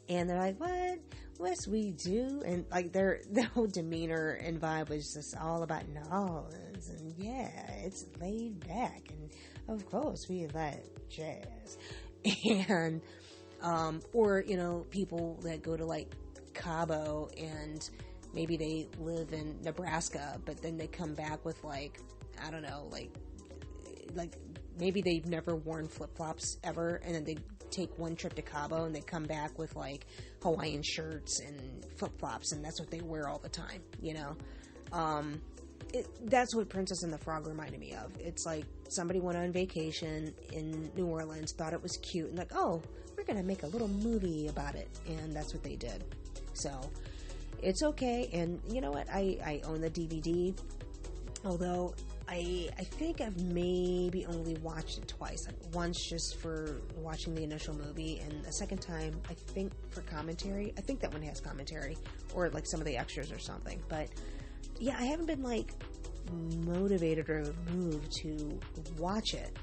And they're like, what? Yes, we do. And their whole demeanor and vibe was just all about New Orleans, and yeah, it's laid back, and of course we like jazz. And or people that go to Cabo, and maybe they live in Nebraska, but then they come back with I don't know, maybe they've never worn flip-flops ever, and then they take one trip to Cabo and they come back with Hawaiian shirts and flip-flops, and that's what they wear all the time, that's what Princess and the Frog reminded me of. It's like somebody went on vacation in New Orleans, thought it was cute, and oh, we're going to make a little movie about it. And that's what they did. So it's okay. And you know what? I own the DVD, although I think I've maybe only watched it twice. Once just for watching the initial movie, and the second time, I think, for commentary. I think that one has commentary, or some of the extras or something. But yeah, I haven't been motivated or moved to watch it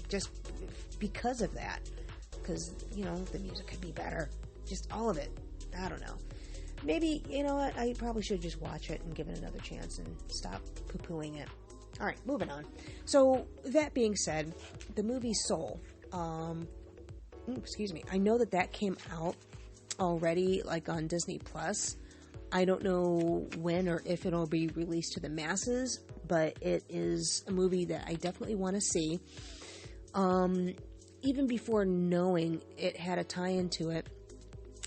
just because of that. Because, the music could be better. Just all of it. I don't know. Maybe, what? I probably should just watch it and give it another chance and stop poo-pooing it. Alright, moving on. So, that being said, the movie Soul. Excuse me. I know that came out already, on Disney Plus. I don't know when or if it'll be released to the masses, but it is a movie that I definitely want to see. Even before knowing it had a tie-in to it,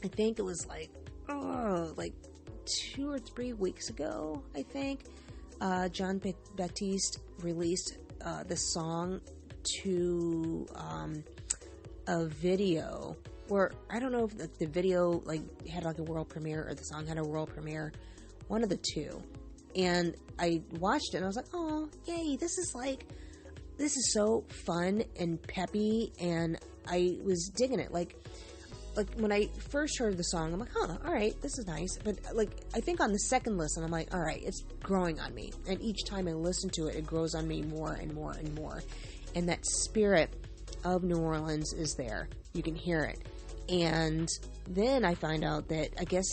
I think it was 2 or 3 weeks ago, I think, John Baptiste released the song to a video. Or I don't know if the video had a world premiere or the song had a world premiere, one of the two. And I watched it and I was like, oh, yay, this is so fun and peppy, and I was digging it. When I first heard the song, I'm like, all right, this is nice. But I think on the second listen, I'm like, all right, it's growing on me. And each time I listen to it, it grows on me more and more and more. And that spirit of New Orleans is there. You can hear it. And then I find out that I guess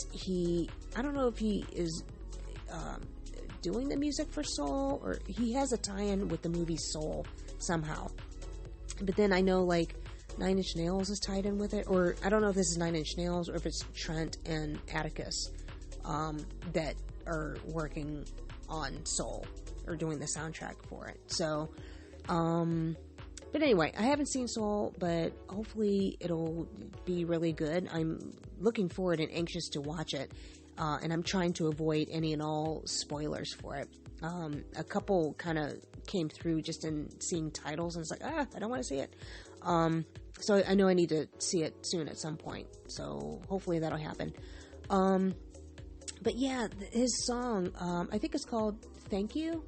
I don't know if he is doing the music for Soul, or he has a tie-in with the movie Soul somehow. But then I know 9 Inch Nails is tied in with it, or I don't know if this is 9 Inch Nails or if it's Trent and Atticus that are working on Soul or doing the soundtrack for it. So, but anyway, I haven't seen Soul, but hopefully it'll be really good. I'm looking forward and anxious to watch it, and I'm trying to avoid any and all spoilers for it. A couple kind of came through just in seeing titles, and it's like, I don't want to see it. So I know I need to see it soon at some point, so hopefully that'll happen. But yeah, his song, I think it's called Thank You,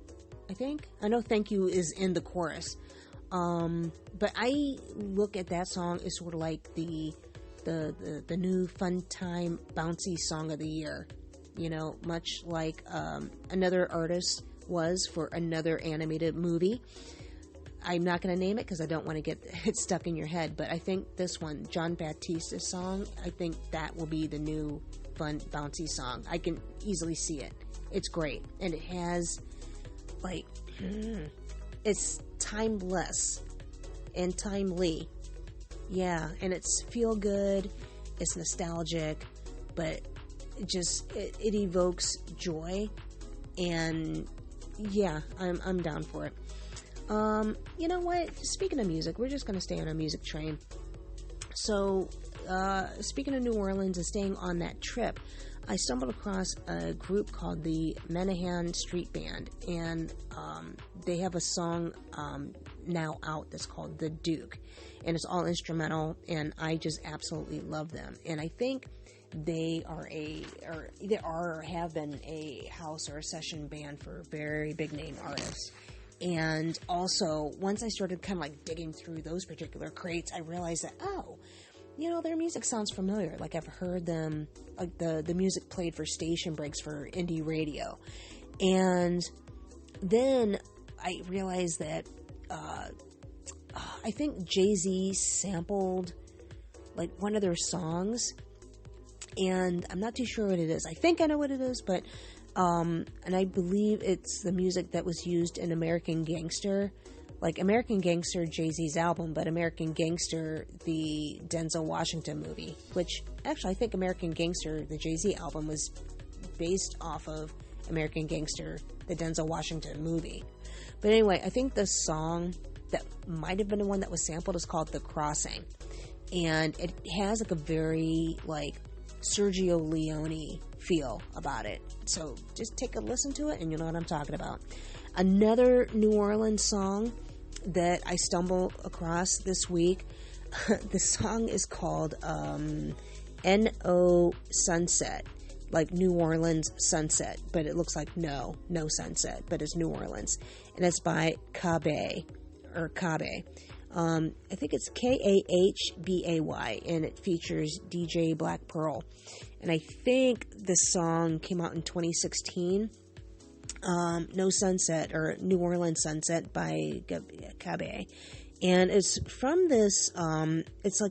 I know Thank You is in the chorus. But I look at that song as sort of like the new fun time bouncy song of the year. much like another artist was for another animated movie. I'm not going to name it because I don't want to get it stuck in your head, but I think this one, John Baptiste's song, I think that will be the new fun, bouncy song. I can easily see it. It's great. And it has, it's timeless and timely. Yeah, and it's feel good, it's nostalgic, but it evokes joy, and yeah, I'm down for it. You know what? Speaking of music, we're just going to stay on a music train. So, speaking of New Orleans and staying on that trip, I stumbled across a group called the Menahan Street Band, and they have a song now out that's called The Duke, and it's all instrumental, and I just absolutely love them. And I think they are or have been a house or a session band for very big name artists. And also, once I started kind of digging through those particular crates, I realized that, their music sounds familiar. Like, I've heard them, the music played for station breaks for indie radio. And then I realized that, I think Jay-Z sampled, one of their songs. And I'm not too sure what it is. I think I know what it is, but... and I believe it's the music that was used in American Gangster, American Gangster, Jay-Z's album, but American Gangster, the Denzel Washington movie, which actually I think American Gangster, the Jay-Z album, was based off of American Gangster, the Denzel Washington movie. But anyway, I think the song that might have been the one that was sampled is called The Crossing, and it has a very Sergio Leone feel about it. So just take a listen to it and you'll know what I'm talking about. Another New Orleans song that I stumbled across this week, the song is called N.O. Sunset, New Orleans Sunset, but it looks like no sunset, but it's New Orleans. And it's by Kabe. I think it's Kahbay, and it features DJ Black Pearl. And I think this song came out in 2016. No Sunset, or New Orleans Sunset by Kabe. And it's from this, it's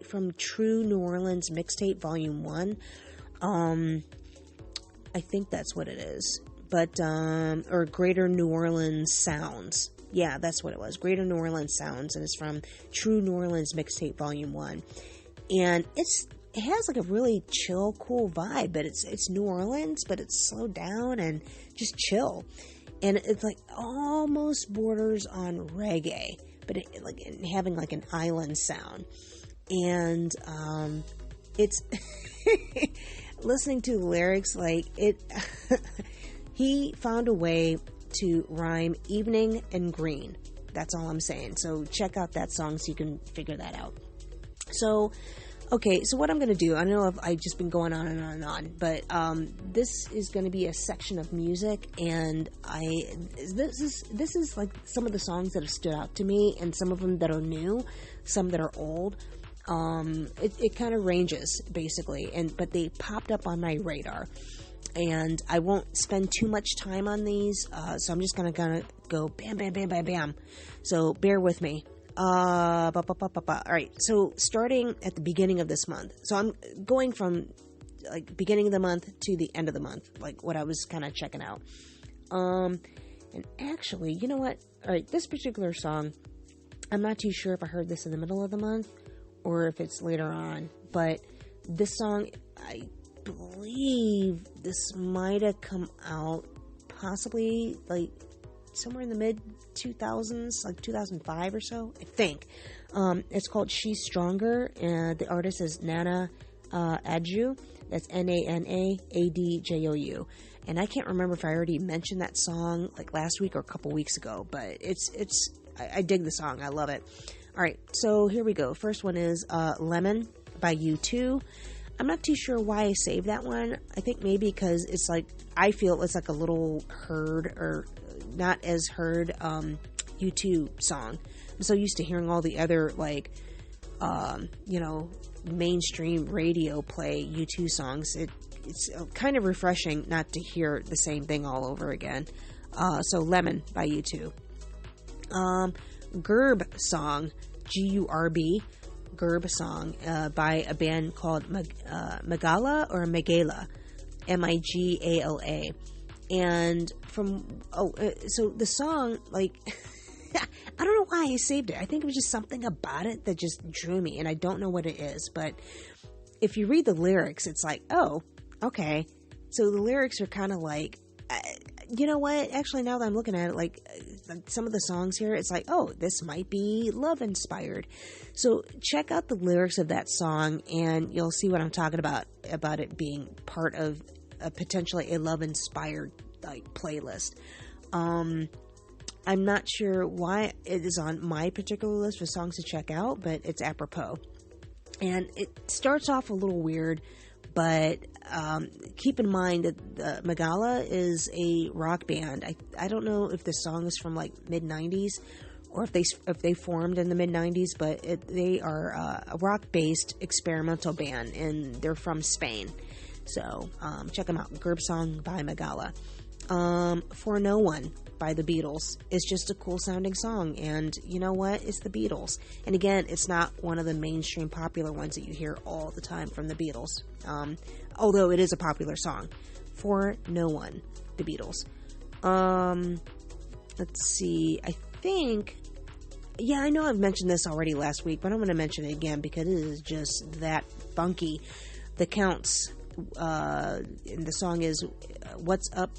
from True New Orleans Mixtape Volume 1. I think that's what it is. But, or Greater New Orleans Sounds. Yeah, that's what it was. Greater New Orleans Sounds, and it's from True New Orleans Mixtape Volume 1. And it has a really chill, cool vibe, but it's New Orleans, but it's slowed down and just chill. And it's almost borders on reggae, but having an island sound. And it's listening to the lyrics, he found a way to rhyme evening and green. That's all I'm saying. So check out that song so you can figure that out. So, okay, so what I'm going to do, I know I've just been going on and on and on, but this is going to be a section of music, and this is some of the songs that have stood out to me, and some of them that are new, some that are old. It kind of ranges, basically, but they popped up on my radar. And I won't spend too much time on these, so I'm just going to go bam, bam, bam, bam, bam. So bear with me. All right, so starting at the beginning of this month. So I'm going from beginning of the month to the end of the month, what I was kind of checking out. And actually, you know what? All right, this particular song, I'm not too sure if I heard this in the middle of the month or if it's later on, but this song, I believe this might have come out possibly somewhere in the mid 2000s, 2005 or so, I think. It's called She's Stronger, and the artist is Nana Adjou. That's Nanaadjou. And I can't remember if I already mentioned that song last week or a couple weeks ago, but I dig the song. I love it. All right, so here we go. First one is Lemon by U2. I'm not too sure why I saved that one. I think maybe because it's I feel it's a little heard or not as heard U2 song. I'm so used to hearing all the other mainstream radio play U2 songs. It it's kind of refreshing not to hear the same thing all over again. So Lemon by U2. Gerb Song, G-U-R-B, Gerb Song, by a band called Magala or Magala, M-I-G-A-L-A. And so the song, like, I don't know why I saved it. I think it was just something about it that just drew me, and I don't know what it is, but if you read the lyrics, it's like, oh, okay. So the lyrics are kind of like, you know what? Actually, now that I'm looking at it, like some of the songs here, it's like, oh, this might be love inspired. So check out the lyrics of that song, and you'll see what I'm talking about it being part of potentially a love inspired like playlist. I'm not sure why it is on my particular list of songs to check out, but it's apropos. And it starts off a little weird, but keep in mind that Magala is a rock band. I don't know if the song is from like mid 90s or if they formed in the mid 90s, but they are a rock based experimental band, and they're from Spain. So check them out. Gerb Song by Magala. For No One by the Beatles is just a cool sounding song, and you know what? It's the Beatles. And again, it's not one of the mainstream popular ones that you hear all the time from the Beatles, although it is a popular song. For No One, the Beatles. Let's see, I think, yeah, I know I've mentioned this already last week, but I'm going to mention it again because it is just that funky. The Counts, and the song is What's Up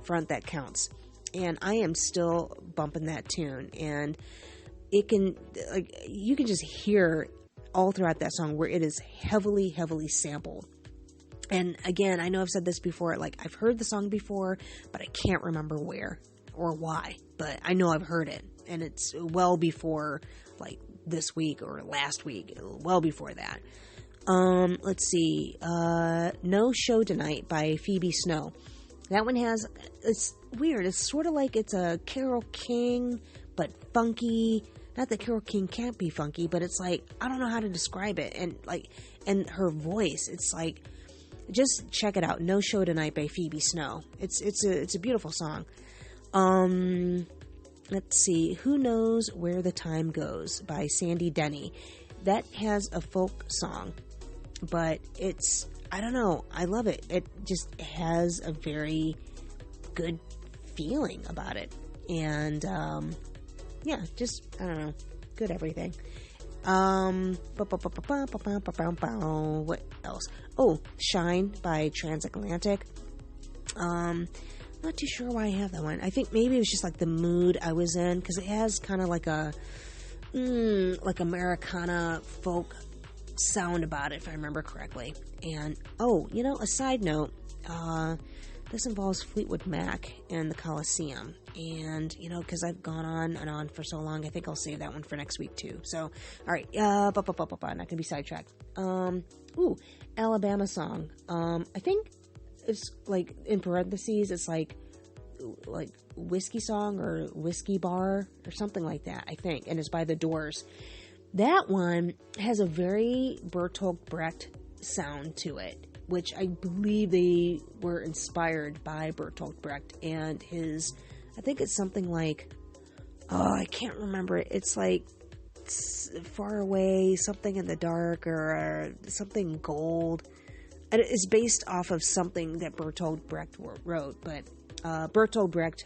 Front That Counts. And I am still bumping that tune, and it can, like, you can just hear all throughout that song where it is heavily sampled. And again, I know I've said this before, like, I've heard the song before, but I can't remember where or why, but I know I've heard it, and it's well before, like, this week or last week, well before that. Let's see, No Show Tonight by Phoebe Snow. That one it's weird. It's sort of like it's a Carole King, but funky. Not that Carole King can't be funky, but it's like, I don't know how to describe it. And her voice, it's like, just check it out. No Show Tonight by Phoebe Snow. It's a beautiful song. Let's see, Who Knows Where the Time Goes by Sandy Denny. That has a folk song, but it's, I don't know, I love it. It just has a very good feeling about it. And, yeah, just, I don't know, good everything. What else? Oh, Shine by Transatlantic. Not too sure why I have that one. I think maybe it was just like the mood I was in, because it has kind of like a like Americana folk sound about it, if I remember correctly. And a side note, this involves Fleetwood Mac and the Coliseum, and because I've gone on and on for so long, I think I'll save that one for next week too. So all right, not gonna be sidetracked. Alabama Song. I think it's like in parentheses, it's like whiskey song or whiskey bar or something like that, I think, and it's by The Doors. That one has a very Bertolt Brecht sound to it, which I believe they were inspired by Bertolt Brecht and his, I think it's something like, I can't remember it. It's like Far Away, something in the dark, or something gold. And it's based off of something that Bertolt Brecht wrote, but Bertolt Brecht,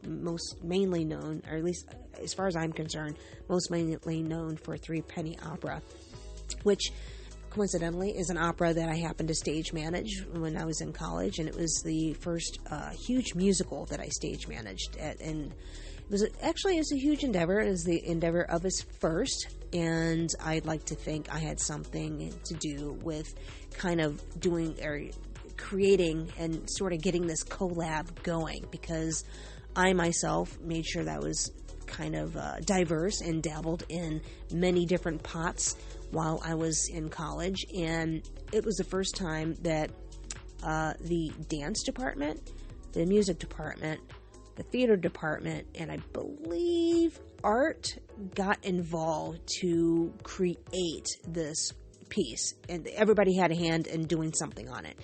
most mainly known, or at least as far as I'm concerned, most mainly known for Three Penny Opera, which coincidentally is an opera that I happened to stage manage when I was in college, and it was the first huge musical that I stage managed at, and it was a huge endeavor. It was the endeavor of his first, and I'd like to think I had something to do with kind of doing or creating and sort of getting this collab going, because I myself made sure that was kind of diverse and dabbled in many different pots while I was in college. And it was the first time that the dance department, the music department, the theater department, and I believe art got involved to create this piece, and everybody had a hand in doing something on it.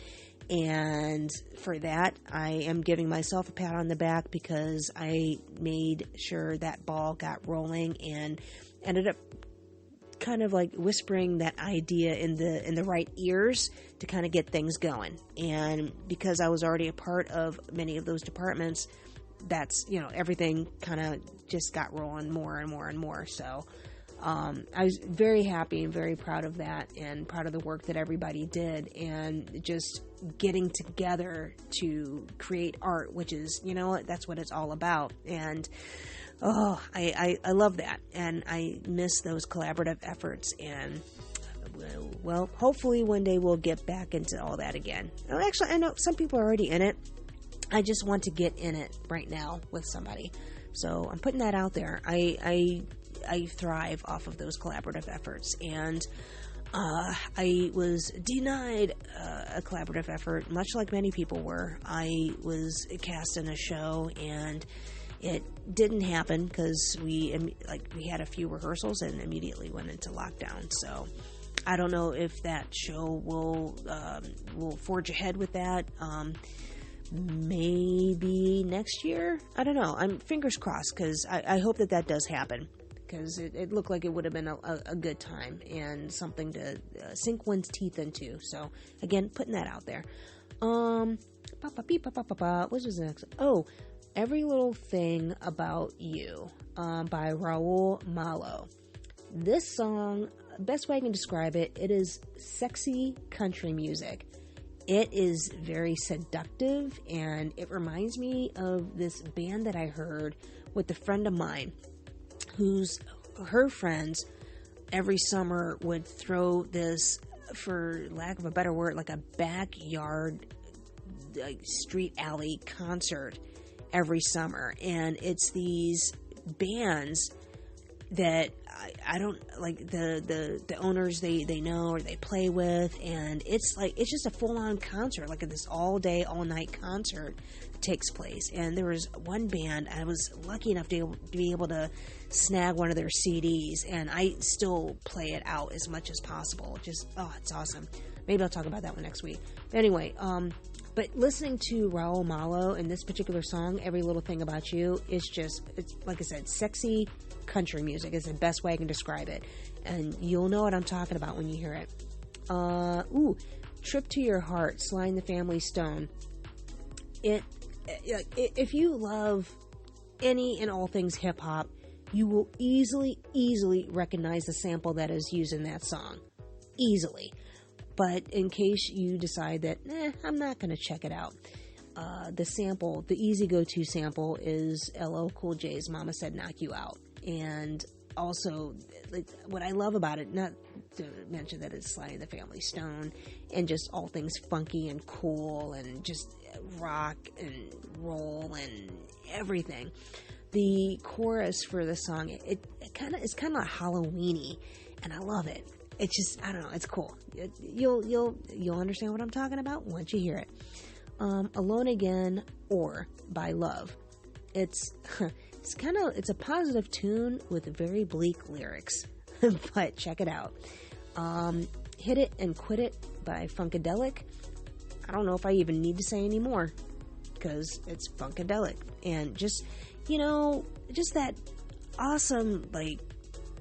And for that, I am giving myself a pat on the back because I made sure that ball got rolling and ended up kind of like whispering that idea in the right ears to kind of get things going. And because I was already a part of many of those departments, that's, everything kind of just got rolling more and more and more. So I was very happy and very proud of that, and proud of the work that everybody did, and just getting together to create art, which is, that's what it's all about. And I love that, and I miss those collaborative efforts. And well, hopefully one day we'll get back into all that again. Actually, I know some people are already in it. I just want to get in it right now with somebody. So I'm putting that out there. I thrive off of those collaborative efforts, and I was denied a collaborative effort, much like many people were. I was cast in a show, and it didn't happen because we had a few rehearsals and immediately went into lockdown. So I don't know if that show will forge ahead with that. Maybe next year. I don't know. I'm fingers crossed, because I hope that does happen, because it looked like it would have been a good time and something to sink one's teeth into. So again, putting that out there. What was the next? Oh, Every Little Thing About You by Raul Malo. This song, best way I can describe it, it is sexy country music. It is very seductive, and it reminds me of this band that I heard with a friend of mine, her friends every summer would throw this, for lack of a better word, like a backyard, like street alley concert every summer. And it's these bands that I don't like, the owners they know or they play with, and it's just a full-on concert, like this all-day, all-night concert that takes place. And there was one band, I was lucky enough to be able to snag one of their CDs, and I still play it out as much as possible. Just, it's awesome. Maybe I'll talk about that one next week. But anyway, but listening to Raul Malo and this particular song, Every Little Thing About You, it's like I said, sexy country music is the best way I can describe it. And you'll know what I'm talking about when you hear it. Trip to Your Heart, Sly and the Family Stone. If you love any and all things hip hop, you will easily recognize the sample that is used in that song. Easily. But in case you decide that, I'm not going to check it out, the easy go-to sample is LL Cool J's Mama Said Knock You Out. And also, what I love about it, not to mention that it's Sly and the Family Stone, and just all things funky and cool, and just rock and roll and everything. The chorus for the song, it's kind of Halloween-y, and I love it. It's just, I don't know, it's cool. You'll understand what I'm talking about once you hear it. Alone Again or By Love. It's a positive tune with very bleak lyrics, but check it out. Hit It and Quit It by Funkadelic. I don't know if I even need to say any more, because it's Funkadelic. And just that awesome,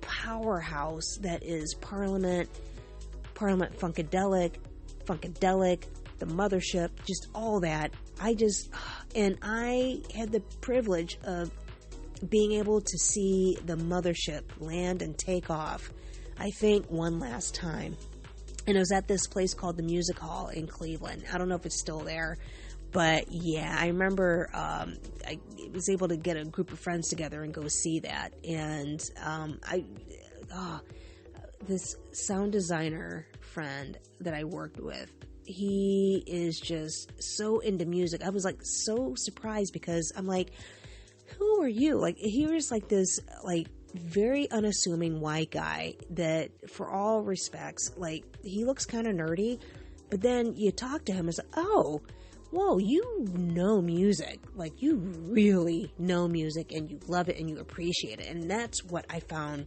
powerhouse that is Parliament Funkadelic, the Mothership, just all that. And I had the privilege of being able to see the Mothership land and take off, I think, one last time. And it was at this place called the Music Hall in Cleveland. I don't know if it's still there, but yeah, I remember I was able to get a group of friends together and go see that. And this sound designer friend that I worked with, he is just so into music. I was so surprised, because I'm like, who are you? He was this very unassuming white guy that, for all respects, he looks kind of nerdy, but then you talk to him, it's oh, whoa, you know music. You really know music, and you love it and you appreciate it. And that's what I found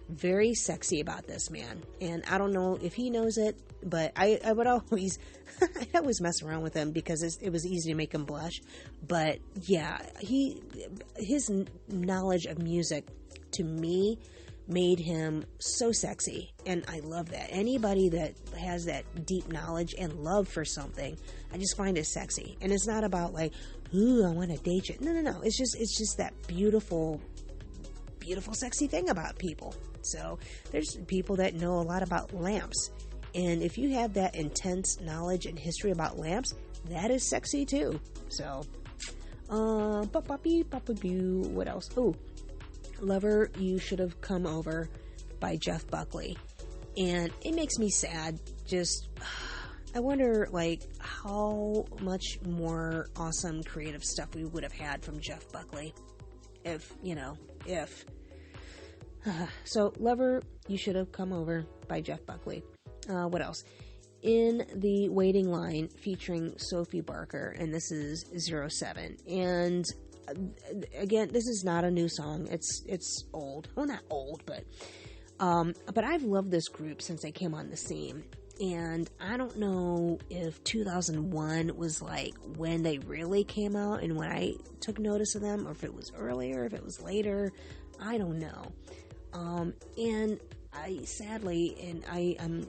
very sexy about this man. And I don't know if he knows it, but I would always, I'd always mess around with him because it was easy to make him blush. But yeah, his knowledge of music to me made him so sexy, and I love that. Anybody that has that deep knowledge and love for something, I just find it sexy. And it's not about like, ooh, I want to date you. No. It's just that beautiful, sexy thing about people. So there's people that know a lot about lamps, and if you have that intense knowledge and history about lamps, that is sexy too. So, what else? Oh, Lover, You Should Have Come Over by Jeff Buckley. And it makes me sad. Just, I wonder, like, how much more awesome creative stuff we would have had from Jeff Buckley. If. So, Lover, You Should Have Come Over by Jeff Buckley. What else? In the Waiting Line, featuring Sophie Barker, and this is 07. And again, this is not a new song. It's old. Well, not old, but I've loved this group since they came on the scene. And I don't know if 2001 was like when they really came out and when I took notice of them, or if it was earlier, if it was later. I don't know. And I sadly, and I'm,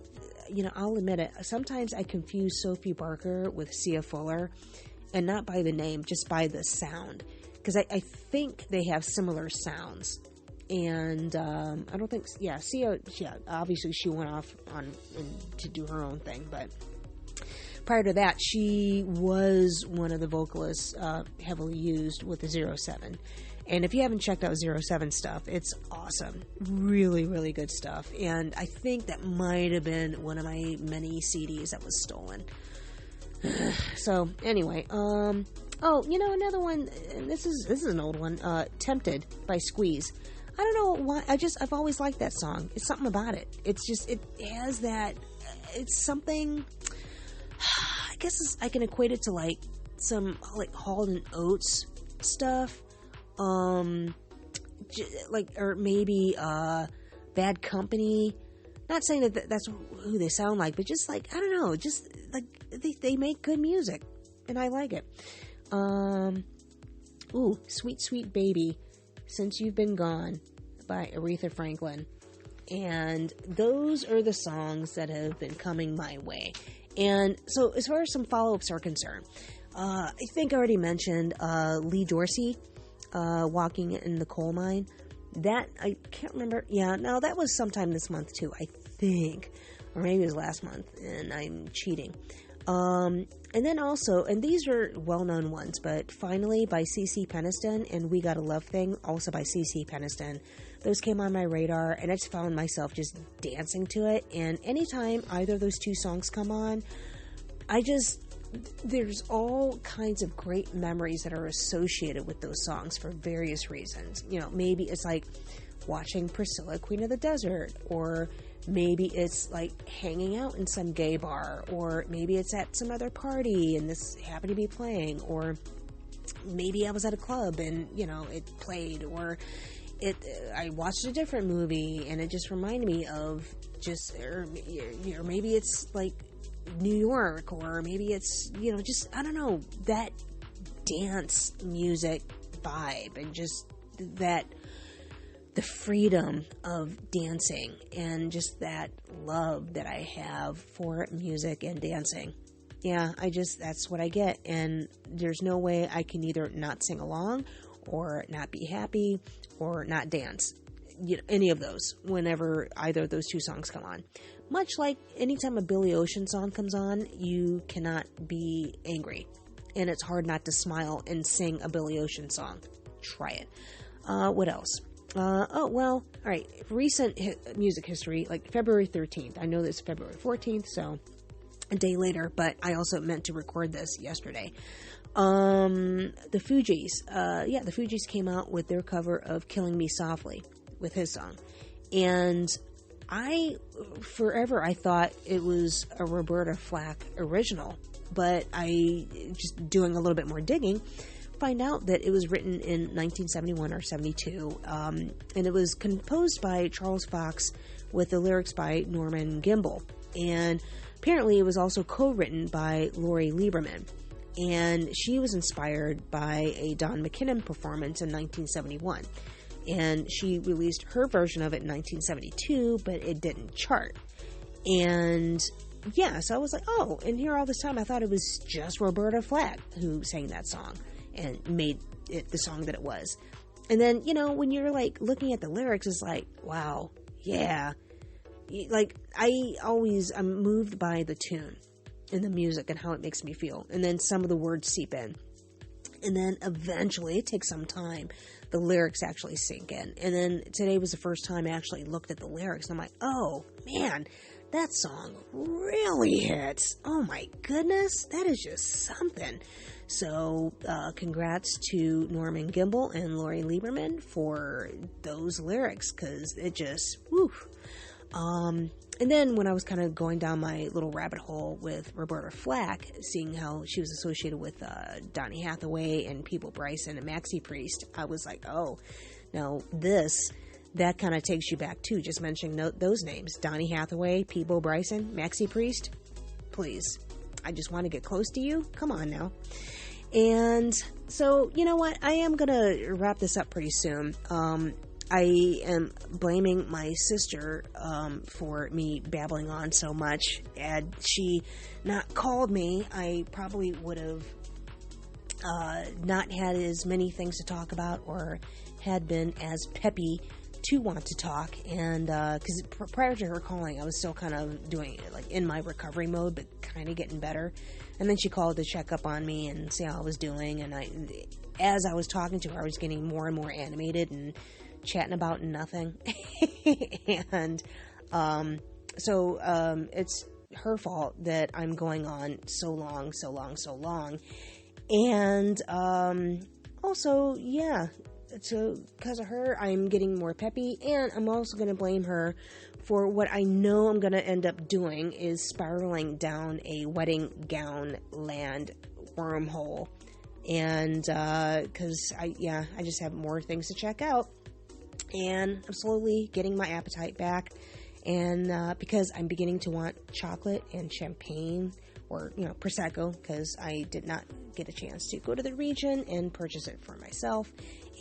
I'll admit it, sometimes I confuse Sophie Barker with Sia Fuller, and not by the name, just by the sound. Because I think they have similar sounds. And I don't think, Sia, obviously she went off to do her own thing. But prior to that, she was one of the vocalists heavily used with the 07. And if you haven't checked out 07 stuff, it's awesome. Really, really good stuff. And I think that might have been one of my many CDs that was stolen. So, anyway, another one, this is an old one, Tempted by Squeeze. I don't know why, I've always liked that song. It's something about it. It's just, it has that, it's something, I guess I can equate it to like some like Hall & Oates stuff. Or maybe Bad Company. Not saying that that's who they sound like, but just like, I don't know, just like they make good music, and I like it. Sweet Sweet Baby, Since You've Been Gone by Aretha Franklin. And those are the songs that have been coming my way. And so as far as some follow-ups are concerned, I think I already mentioned Lee Dorsey, Walking in the Coal Mine. That, I can't remember. Yeah, no, that was sometime this month too, I think. Or maybe it was last month, and I'm cheating. And then also, and these are well-known ones, but Finally by CeCe Peniston and We Got a Love Thing, also by CeCe Peniston. Those came on my radar, and I just found myself just dancing to it. And anytime either of those two songs come on, there's all kinds of great memories that are associated with those songs for various reasons. Maybe it's like watching Priscilla, Queen of the Desert, or maybe it's like hanging out in some gay bar, or maybe it's at some other party and this happened to be playing, or maybe I was at a club and, it played, or I watched a different movie and it just reminded me of or maybe it's like New York, or maybe it's, just, I don't know, that dance music vibe, and just that, the freedom of dancing, and just that love that I have for music and dancing. Yeah, that's what I get, and there's no way I can either not sing along, or not be happy, or not dance. Any of those, whenever either of those two songs come on. Much like anytime a Billy Ocean song comes on, you cannot be angry. And it's hard not to smile and sing a Billy Ocean song. Try it. What else? All right. Recent music history, like February 13th. I know this is February 14th, so a day later, but I also meant to record this yesterday. The Fugees. The Fugees came out with their cover of Killing Me Softly with his song. And forever I thought it was a Roberta Flack original, but I just doing a little bit more digging, find out that it was written in 1971 or 72, and it was composed by Charles Fox with the lyrics by Norman Gimbel. And apparently it was also co-written by Lori Lieberman. And she was inspired by a Don McKinnon performance in 1971. And she released her version of it in 1972, but it didn't chart. And yeah, so I was like, oh, and here all this time I thought it was just Roberta Flack who sang that song and made it the song that it was. And then, you know, when you're like looking at the lyrics, it's like, wow, yeah. Like, I'm moved by the tune and the music and how it makes me feel. And then some of the words seep in. And then eventually, it takes some time, the lyrics actually sink in. And then today was the first time I actually looked at the lyrics. And I'm like, oh, man, that song really hits. Oh, my goodness, that is just something. So, congrats to Norman Gimbel and Lori Lieberman for those lyrics, because it just, whew. And then when I was kind of going down my little rabbit hole with Roberta Flack, seeing how she was associated with Donny Hathaway and Peebo Bryson and Maxi Priest, I was like, oh, now that kind of takes you back too, just mentioning those names. Donny Hathaway, Peebo Bryson, Maxi Priest, please. I just want to get close to you. Come on now. And so, you know what? I am going to wrap this up pretty soon. I am blaming my sister for me babbling on so much. Had she not called me, I probably would have not had as many things to talk about or had been as peppy to want to talk. And because prior to her calling, I was still kind of doing it like in my recovery mode, but kind of getting better. And then she called to check up on me and see how I was doing. And as I was talking to her, I was getting more and more animated and chatting about nothing. And so it's her fault that I'm going on so long. And also, yeah, so because of her, I'm getting more peppy, and I'm also going to blame her for what I know I'm going to end up doing is spiraling down a wedding gown land wormhole. And because I just have more things to check out. And I'm slowly getting my appetite back, and because I'm beginning to want chocolate and champagne, or Prosecco, because I did not get a chance to go to the region and purchase it for myself.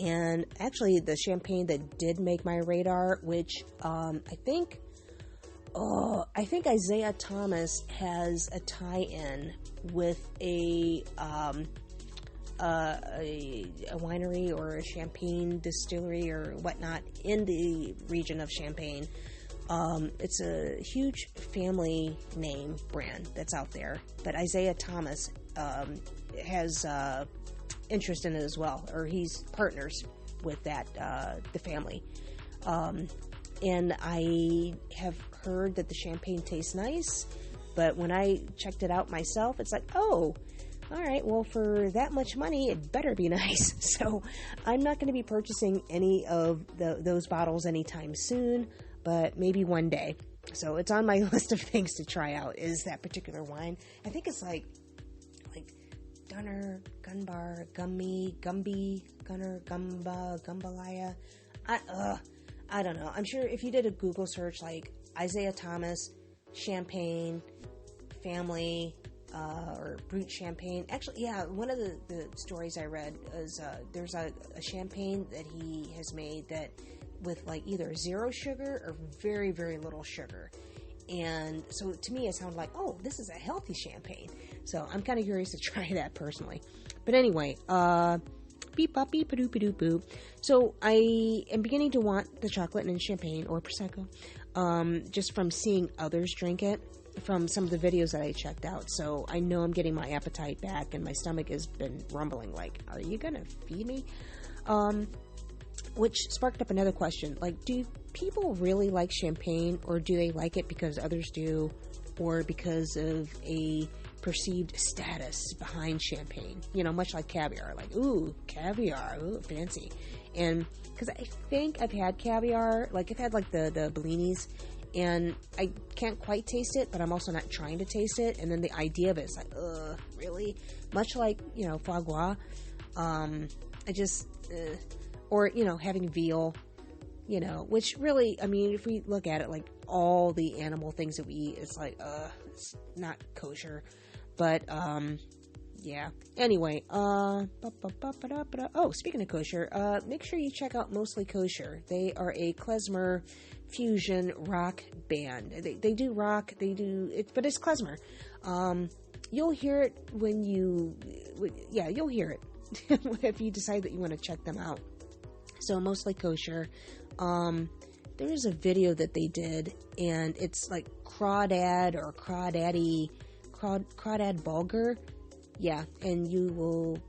And actually, the champagne that did make my radar, which I think Isaiah Thomas has a tie-in with a winery or a champagne distillery or whatnot in the region of Champagne. It's a huge family name brand that's out there, but Isaiah Thomas has interest in it as well, or he's partners with that the family. And I have heard that the champagne tastes nice, but when I checked it out myself, it's like, oh, all right, well, for that much money, it better be nice. So I'm not going to be purchasing any of those bottles anytime soon, but maybe one day. So it's on my list of things to try out, is that particular wine. I think it's like Gunner, Gunbar, Gumby, Gunner, Gumba, Gumbalaya. I don't know. I'm sure if you did a Google search like Isaiah Thomas, champagne, family, or brut champagne. Actually, yeah, one of the stories I read is there's a champagne that he has made that with like either zero sugar or very, very little sugar. And so to me, it sounded like, oh, this is a healthy champagne. So I'm kind of curious to try that personally. But anyway, beep bop beep ba-doop ba-doop boop. So I am beginning to want the chocolate and champagne or Prosecco, just from seeing others drink it, from some of the videos that I checked out. So I know I'm getting my appetite back, and my stomach has been rumbling like, are you gonna feed me? Which sparked up another question, like, do people really like champagne, or do they like it because others do, or because of a perceived status behind champagne? Much like caviar, like, ooh, caviar, ooh, fancy. And because I think I've had caviar, like I've had like the Bellinis, and I can't quite taste it, but I'm also not trying to taste it. And then the idea of it is like, ugh, really? Much like, foie gras. I just, or, having veal, which really, I mean, if we look at it, like, all the animal things that we eat, it's like, it's not kosher, but, yeah. Anyway, oh, speaking of kosher, make sure you check out Mostly Kosher. They are a klezmer fusion rock band. They do rock, but it's klezmer. You'll hear it you'll hear it if you decide that you want to check them out. So Mostly Kosher. There is a video that they did, and it's like Crawdad or Crawdad Bulgur. Yeah, and you will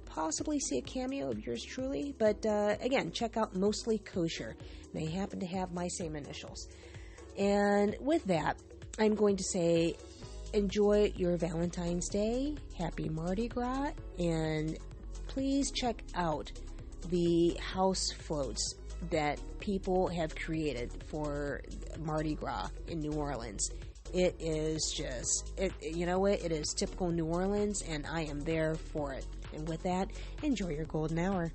possibly see a cameo of yours truly. But again, check out Mostly Kosher. They happen to have my same initials. And with that, I'm going to say, enjoy your Valentine's Day. Happy Mardi Gras. And please check out the house floats that people have created for Mardi Gras in New Orleans. It is just, you know what? It is typical New Orleans, and I am there for it. And with that, enjoy your golden hour.